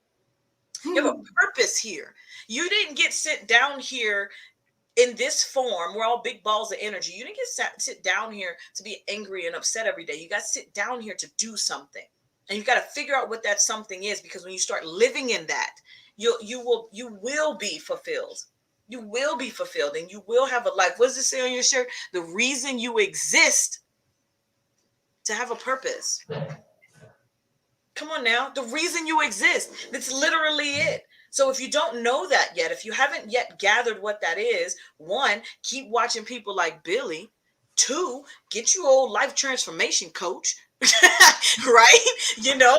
You have a purpose here. You didn't get sent down here in this form. We're all big balls of energy. You didn't get sit down here to be angry and upset every day. You got to sit down here to do something. And you got to figure out what that something is, because when you start living in that, you will be fulfilled. You will be fulfilled and you will have a life. What does it say on your shirt? The reason you exist, to have a purpose. Come on now. The reason you exist. That's literally it. So if you don't know that yet, if you haven't yet gathered what that is, one, keep watching people like Billy. Two, get your old life transformation coach. Right? You know,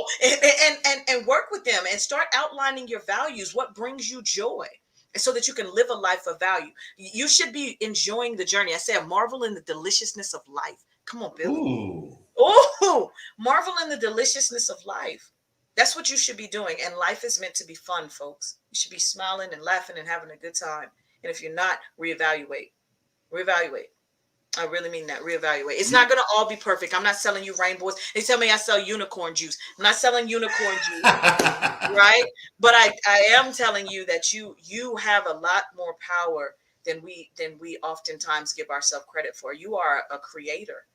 and work with them and start outlining your values, what brings you joy, and so that you can live a life of value. You should be enjoying the journey. I say, marvel in the deliciousness of life. Come on, Billy. Ooh. Oh, marvel in the deliciousness of life. That's what you should be doing. And life is meant to be fun, folks. You should be smiling and laughing and having a good time. And if you're not, reevaluate. I really mean that. Reevaluate. It's not going to all be perfect. I'm not selling you rainbows. They tell me I sell unicorn juice. I'm not selling unicorn juice, right? But I am telling you that you have a lot more power than we oftentimes give ourselves credit for. You are a creator.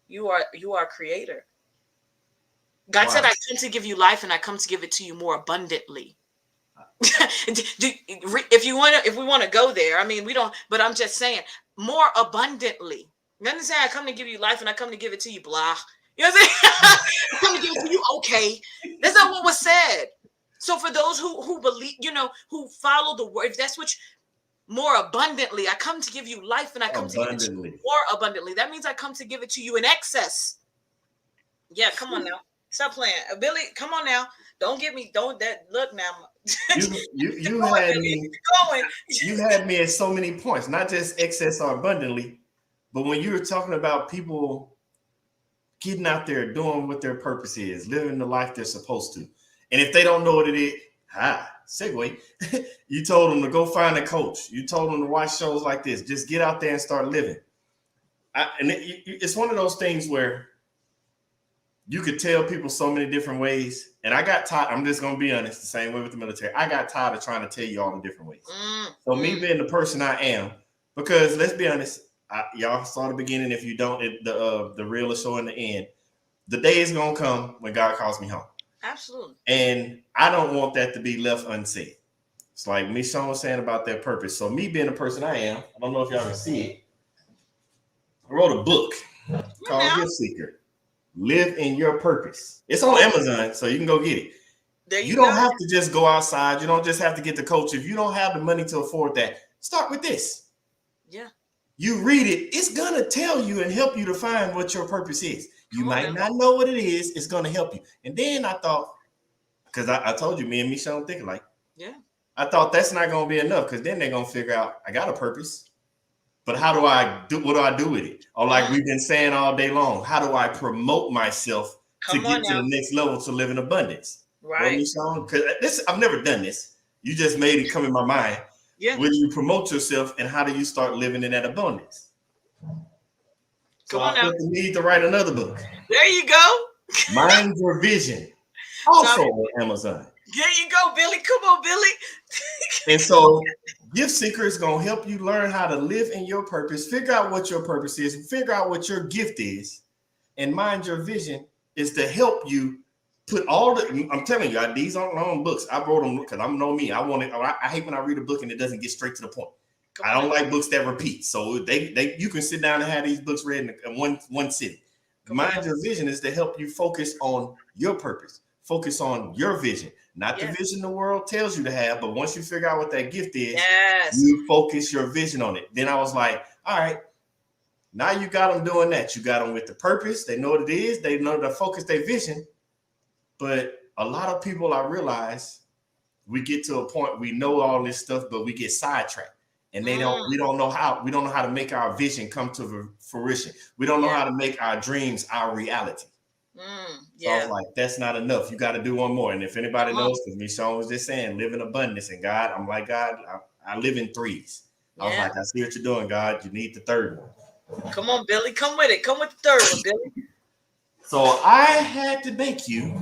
You are a creator. God said, I come to give you life and I come to give it to you more abundantly. If we want to go there, I mean, we don't, but I'm just saying more abundantly. You understand? I come to give you life and I come to give it to you, blah. You know what I'm saying? I come to give it to you, okay. That's not what was said. So for those who believe, who follow the word, if that's what more abundantly, I come to give you life and I come to give it to you more abundantly. That means I come to give it to you in excess. Yeah, come on now. Stop playing. Billy, come on now. Don't get me, look now. You had me going. You had me at so many points, not just excess or abundantly, but when you were talking about people getting out there doing what their purpose is, living the life they're supposed to. And if they don't know what it is, segue. You told them to go find a coach. You told them to watch shows like this. Just get out there and start living. It's one of those things where you could tell people so many different ways. And I got tired. I'm just going to be honest, the same way with the military. I got tired of trying to tell you all the different ways. So me being the person I am, because let's be honest, y'all saw the beginning. If you don't, the real is showing the end. The day is going to come when God calls me home. Absolutely. And I don't want that to be left unsaid. It's like Mishon was saying about their purpose. So me being the person I am, I don't know if y'all can see it. I wrote a book called Gift Seeker. Live in your purpose. It's on Amazon, so you can go get it. You don't have to just go outside. You don't just have to get the coach. If you don't have the money to afford that, start with this. Yeah. You read it. It's going to tell you and help you to find what your purpose is. You might not know what it is. It's going to help you. And then I thought, because I told you, me and Mishon think alike. Yeah. I thought that's not going to be enough, because then they're going to figure out, I got a purpose. But what do I do with it? Or like we've been saying all day long, how do I promote myself to get to the next level to live in abundance? Right. Because I've never done this. You just made it come in my mind. Yeah. When you promote yourself, and how do you start living in that abundance? So I felt the need to write another book. There you go. Mind Your Vision. Also on Amazon. There you go, Billy. Come on, Billy. And so Gift Seeker is going to help you learn how to live in your purpose, figure out what your purpose is, figure out what your gift is. And Mind Your Vision is to help you put I'm telling you, these aren't long books. I wrote them because I know me. I hate when I read a book and it doesn't get straight to the point. I don't like books that repeat. So you can sit down and have these books read in one sitting. Mind Your Vision is to help you focus on your purpose, focus on your vision, not the vision the world tells you to have. But once you figure out what that gift is, you focus your vision on it. Then I was like, all right, now you got them doing that. You got them with the purpose. They know what it is. They know to focus their vision. But a lot of people, I realize, we get to a point, we know all this stuff, but we get sidetracked. And we don't know how to make our vision come to fruition. We don't know how to make our dreams our reality. So I was like, that's not enough. You got to do one more. And if anybody knows, because Mishon was just saying, live in abundance. And God, I'm like, God, I live in threes. I was like, I see what you're doing, God. You need the third one. Come on, Billy. Come with it. Come with the third one, Billy. So I had to make you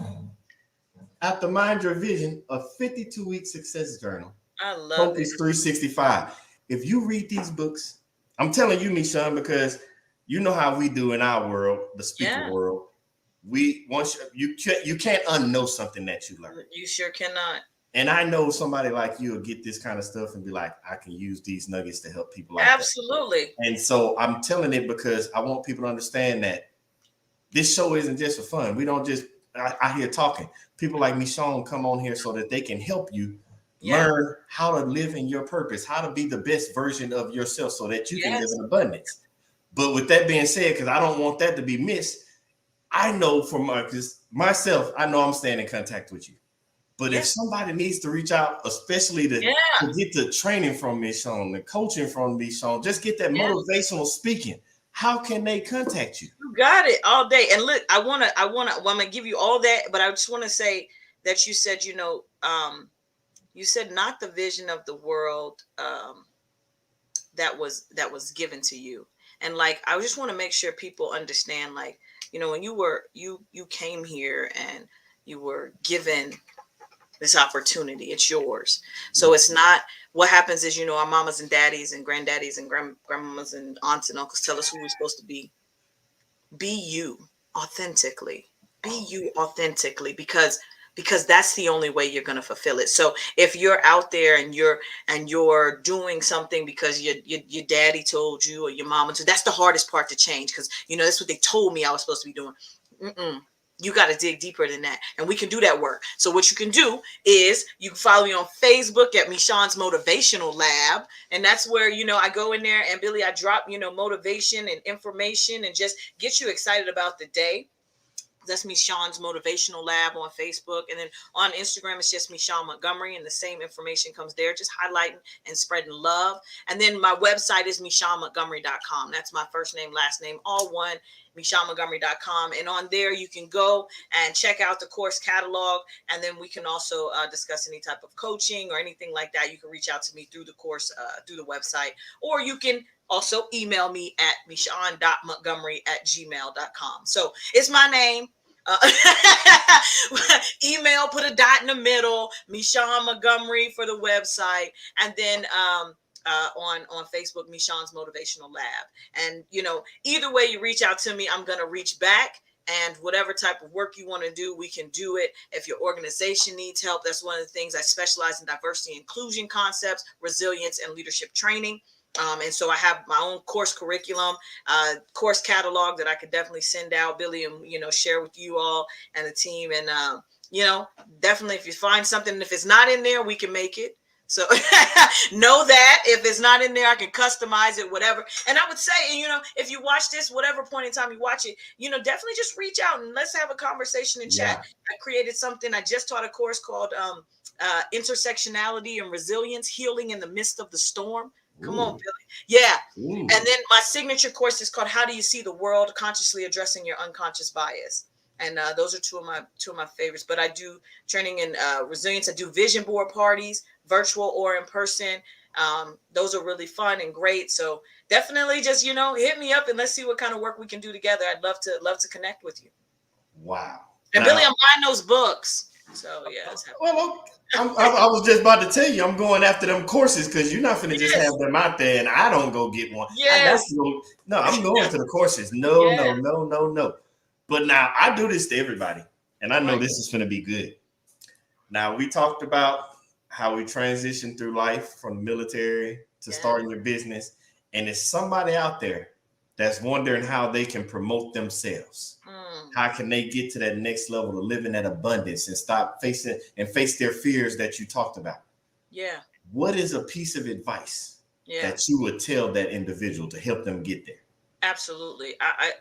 after Mind Your Vision, a 52-week success journal. I love it. Focus 365. If you read these books, I'm telling you, Mishon, because you know how we do in our world, the speaker Yeah. world. Once you can't unknow something that you learn. You sure cannot. And I know somebody like you will get this kind of stuff and be like, I can use these nuggets to help people like Absolutely. that. And so I'm telling it because I want people to understand that this show isn't just for fun. We don't just I hear talking. People like Mishon come on here so that they can help you learn how to live in your purpose, how to be the best version of yourself so that you can live in abundance. But with that being said, because I don't want that to be missed, I know from myself, I know I'm staying in contact with you. But if somebody needs to reach out, especially to get the training from Mishon, the coaching from Mishon, just get that motivational speaking, how can they contact you? You got it all day. And look, I'm gonna give you all that, but I just want to say that you said, you said not the vision of the world that was given to you. And like, I just want to make sure people understand, like, when you came here and you were given this opportunity, it's yours. So it's not, what happens is, our mamas and daddies and granddaddies and grandmamas and aunts and uncles tell us who we're supposed to be. Be you authentically. Be you authentically, because that's the only way you're going to fulfill it. So if you're out there and you're doing something because your daddy told you or your mama told, that's the hardest part to change, because that's what they told me I was supposed to be doing. You got to dig deeper than that, and we can do that work. So what you can do is you can follow me on Facebook at Mishon's Motivational Lab, and that's where I go in there and Billy, I drop motivation and information and just get you excited about the day. That's Mishon's Motivational Lab on Facebook. And then on Instagram, it's just Mishon Montgomery, and the same information comes there, just highlighting and spreading love. And then my website is MishonMontgomery.com. That's my first name, last name, all one, MishonMontgomery.com. And on there, you can go and check out the course catalog. And then we can also discuss any type of coaching or anything like that. You can reach out to me through the course, through the website, or you can also email me at mishon.montgomery@gmail.com. So it's my name. Email, put a dot in the middle, Mishon Montgomery for the website, and then on Facebook, Mishon's Motivational Lab. And either way you reach out to me, I'm gonna reach back. And whatever type of work you want to do, we can do it. If your organization needs help, that's one of the things I specialize in: diversity, inclusion concepts, resilience, and leadership training. And so I have my own course curriculum, course catalog that I could definitely send out, Billy, and, share with you all and the team. And, definitely if you find something, if it's not in there, we can make it. So know that if it's not in there, I can customize it, whatever. And I would say, if you watch this, whatever point in time you watch it, definitely just reach out and let's have a conversation and chat. I created something. I just taught a course called Intersectionality and Resilience, Healing in the Midst of the Storm. Come on, Billy. Yeah. And then my signature course is called How Do You See the World? Consciously Addressing Your Unconscious Bias. And those are two of my favorites. But I do training in resilience. I do vision board parties, virtual or in person. Those are really fun and great. So definitely just, hit me up and let's see what kind of work we can do together. I'd love to connect with you. Wow. And Billy, I'm buying those books. So yeah. Well, I was just about to tell you, I'm going after them courses, because you're not going to just have them out there and I don't go get one. Yes. No, I'm going to the courses. No. But now I do this to everybody, and I know this is going to be good. Now, we talked about how we transition through life from the military to starting your business. And there's somebody out there that's wondering how they can promote themselves. How can they get to that next level of living that abundance and stop face their fears that you talked about? Yeah. What is a piece of advice that you would tell that individual to help them get there? Absolutely.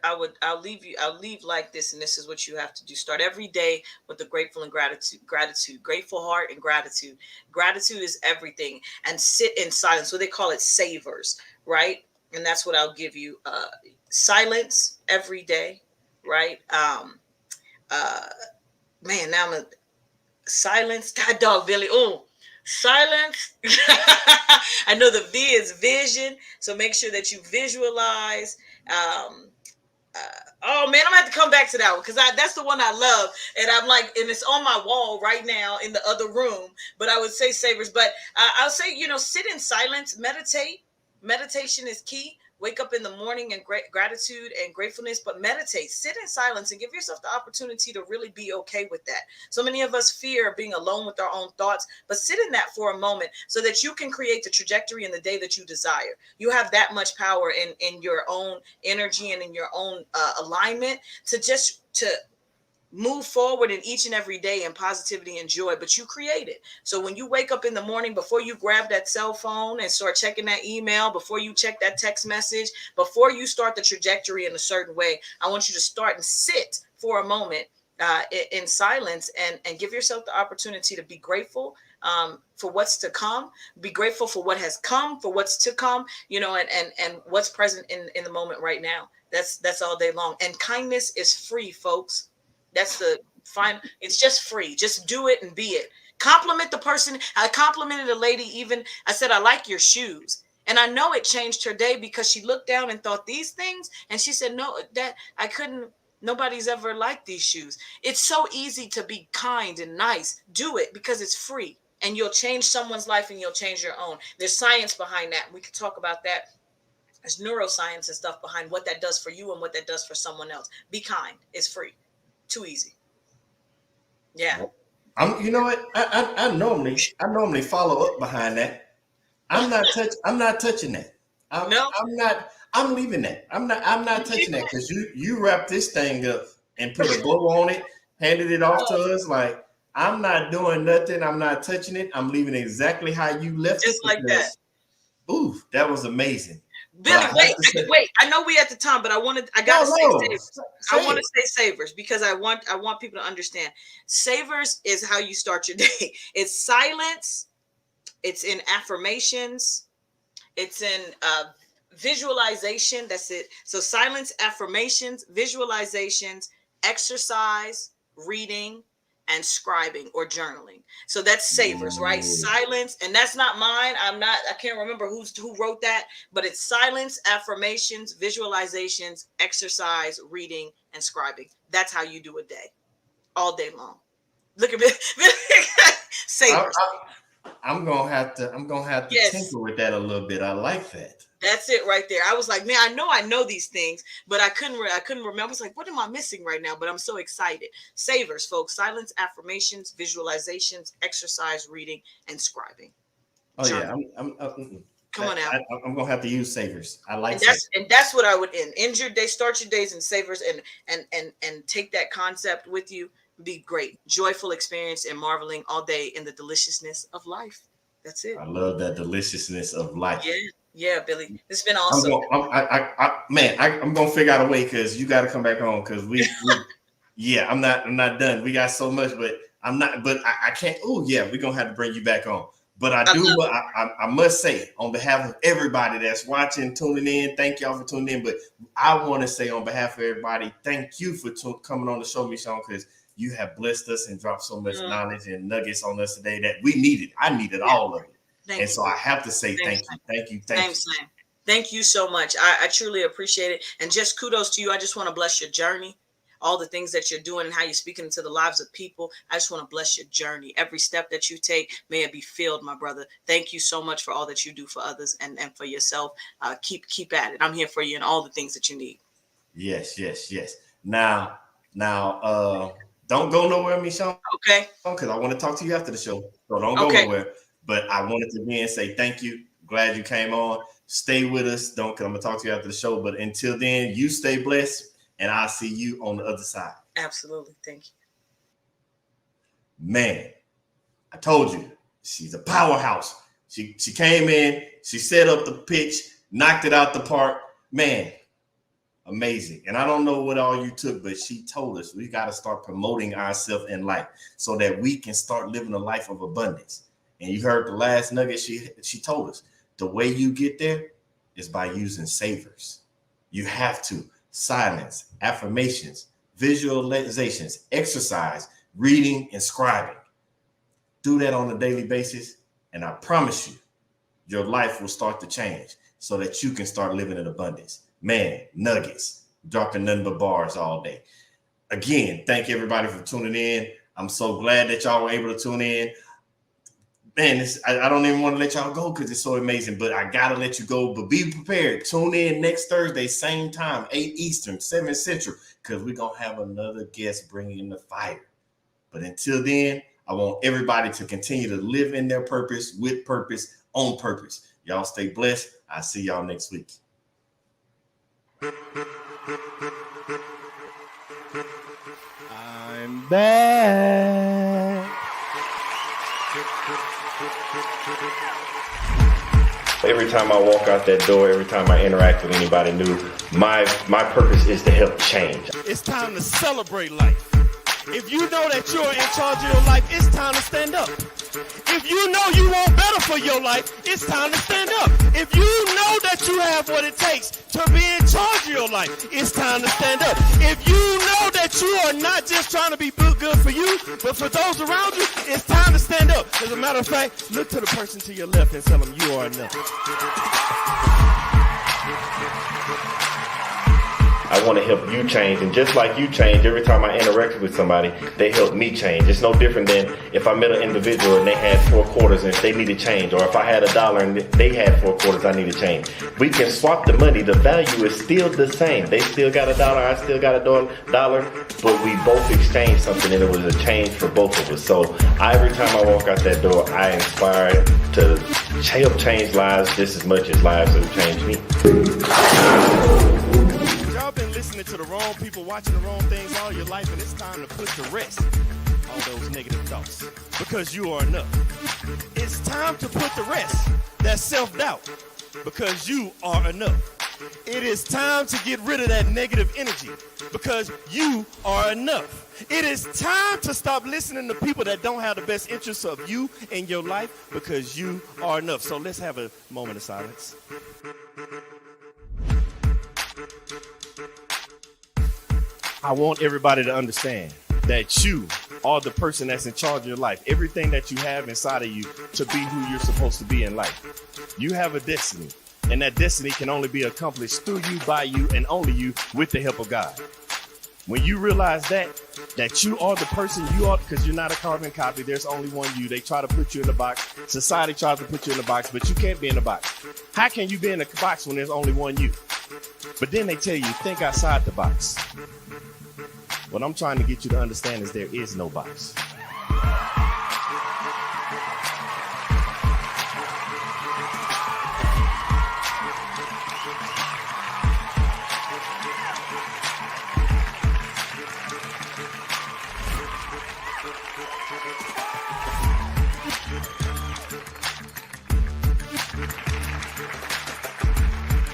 I'll leave like this, and this is what you have to do. Start every day with a grateful and gratitude, grateful heart and gratitude. Gratitude is everything. And sit in silence. So they call it savers, right? And that's what I'll give you. Silence every day, right? Man, now I'm a silence. God dog, Billy. Oh, silence. I know the V is vision. So make sure that you visualize. Oh man, I'm gonna have to come back to that one because that's the one I love, and I'm like, and it's on my wall right now in the other room. But I would say savers, but I'll say, sit in silence, meditate. Meditation is key. Wake up in the morning and gratitude and gratefulness, but meditate, sit in silence, and give yourself the opportunity to really be okay with that. So many of us fear being alone with our own thoughts, but sit in that for a moment so that you can create the trajectory in the day that you desire. You have that much power in your own energy and in your own alignment to move forward in each and every day in positivity and joy, but you create it. So when you wake up in the morning, before you grab that cell phone and start checking that email, before you check that text message, before you start the trajectory in a certain way, I want you to start and sit for a moment in silence and give yourself the opportunity to be grateful for what's to come, be grateful for what has come, for what's to come, and what's present in the moment right now. That's all day long. And kindness is free, folks. That's the fine. It's just free. Just do it and be it. Compliment the person. I complimented a lady even. I said, I like your shoes. And I know it changed her day because she looked down and thought these things. And she said, no, that I couldn't. Nobody's ever liked these shoes. It's so easy to be kind and nice. Do it because it's free. And you'll change someone's life and you'll change your own. There's science behind that. We can talk about that. There's neuroscience and stuff behind what that does for you and what that does for someone else. Be kind. It's free. Too easy. Yeah. You know what? I normally follow up behind that. I'm not touching that. I'm leaving that. I'm not touching that because you wrap this thing up and put a bow on it, handed it off to us. Like, I'm not doing nothing. I'm not touching it. I'm leaving it exactly how you left just it. Like that. Ooh, that was amazing. Billy, wait. I know we at the time, but I gotta say savers. I want to say savers because I want people to understand. Savers is how you start your day. It's silence. It's in affirmations. It's in visualization. That's it. So silence, affirmations, visualizations, exercise, reading, and scribing or journaling. So that's savers, right? Silence, and that's not mine. I can't remember who wrote that, but it's silence, affirmations, visualizations, exercise, reading, and scribing. That's how you do a day, all day long. Look at me. Savers. I'm gonna have to tinker with that a little bit. I like that. That's it right there. I was like, man, I know these things, but I couldn't remember. I was like, what am I missing right now? But I'm so excited. Savers, folks. Silence, affirmations, visualizations, exercise, reading, and scribing. Oh Journal. Yeah, Come on now. I'm gonna have to use savers. I like and that's what I would end your day. Start your days in savers and take that concept with you. Be great, joyful experience and marveling all day in the deliciousness of life. That's it. I love that deliciousness of life. Yeah, Billy. It's been awesome. I'm gonna figure out a way because you got to come back on because I'm not done. We got so much, but I can't. Oh yeah, we're gonna have to bring you back on. But I must say on behalf of everybody that's watching, tuning in, thank y'all for tuning in. But I want to say on behalf of everybody, thank you for coming on the show, Mishon, because you have blessed us and dropped so much knowledge and nuggets on us today that we needed. I needed all of it. So I have to say thank you. Thank you so much. I truly appreciate it. And just kudos to you. I just want to bless your journey, all the things that you're doing and how you're speaking into the lives of people. I just want to bless your journey. Every step that you take, may it be filled, my brother. Thank you so much for all that you do for others and for yourself. Keep at it. I'm here for you and all the things that you need. Yes. Now, don't go nowhere, Mishon. Okay. Because I want to talk to you after the show. So don't go nowhere. But I wanted to again say thank you. Glad you came on. Stay with us. Because I'm going to talk to you after the show. But until then, you stay blessed. And I'll see you on the other side. Absolutely. Thank you. Man, I told you, she's a powerhouse. She came in. She set up the pitch, knocked it out the park. Man, amazing. And I don't know what all you took, but she told us we got to start promoting ourselves in life so that we can start living a life of abundance. And you heard the last nugget she told us. The way you get there is by using savers. You have to. Silence, affirmations, visualizations, exercise, reading, and scribing. Do that on a daily basis. And I promise you, your life will start to change so that you can start living in abundance. Man, nuggets. dropping nothing but bars all day. Again, thank everybody for tuning in. I'm so glad that y'all were able to tune in. Man, I don't even want to let y'all go because it's so amazing, but I got to let you go. But be prepared. Tune in next Thursday, same time, 8 Eastern, 7 Central, because we're going to have another guest bringing the fire. But until then, I want everybody to continue to live in their purpose, with purpose, on purpose. Y'all stay blessed. I'll see y'all next week. I'm back. Every time I walk out that door, every time I interact with anybody new, my purpose is to help change. It's time to celebrate life. If you know that you're in charge of your life, it's time to stand up. If you know you want better for your life, it's time to stand up. If you know that you have what it takes to be in charge of your life, it's time to stand up. If you know that you are not just trying to be good for you, but for those around you, it's time to stand up. As a matter of fact, look to the person to your left and tell them you are enough. I want to help you change, and just like you change, every time I interact with somebody, they help me change. It's no different than if I met an individual and they had 4 quarters and they needed change, or if I had $1 and they had 4 quarters, I need to change. We can swap the money. The value is still the same. They still got $1, I still got $1, but we both exchanged something, and it was a change for both of us. So every time I walk out that door, I inspire to help change lives just as much as lives have changed me. Y'all been listening to the wrong people, watching the wrong things all your life, and it's time to put to rest all those negative thoughts, because you are enough. It's time to put to rest that self-doubt, because you are enough. It is time to get rid of that negative energy, because you are enough. It is time to stop listening to people that don't have the best interests of you and your life, because you are enough. So let's have a moment of silence. I want everybody to understand that you are the person that's in charge of your life. Everything that you have inside of you to be who you're supposed to be in life. You have a destiny, and that destiny can only be accomplished through you, by you, and only you, with the help of God. When you realize that you are the person you are, because you're not a carbon copy, there's only one you. They try to put you in the box. Society tries to put you in the box, but you can't be in the box. How can you be in a box when there's only one you? But then they tell you, think outside the box. What I'm trying to get you to understand is there is no box.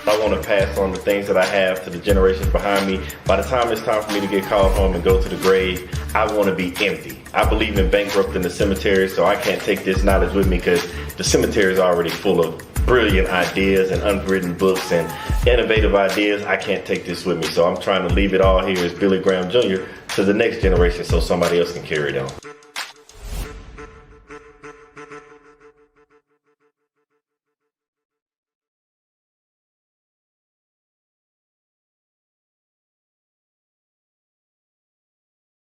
I want to pass on the things that I have to the generations behind me. By the time it's time for me to get called home and go to the grave, I want to be empty. I believe in bankrupting the cemetery, so I can't take this knowledge with me, because the cemetery is already full of brilliant ideas and unwritten books and innovative ideas. I can't take this with me, so I'm trying to leave it all here as Billy Graham Jr. to the next generation so somebody else can carry it on.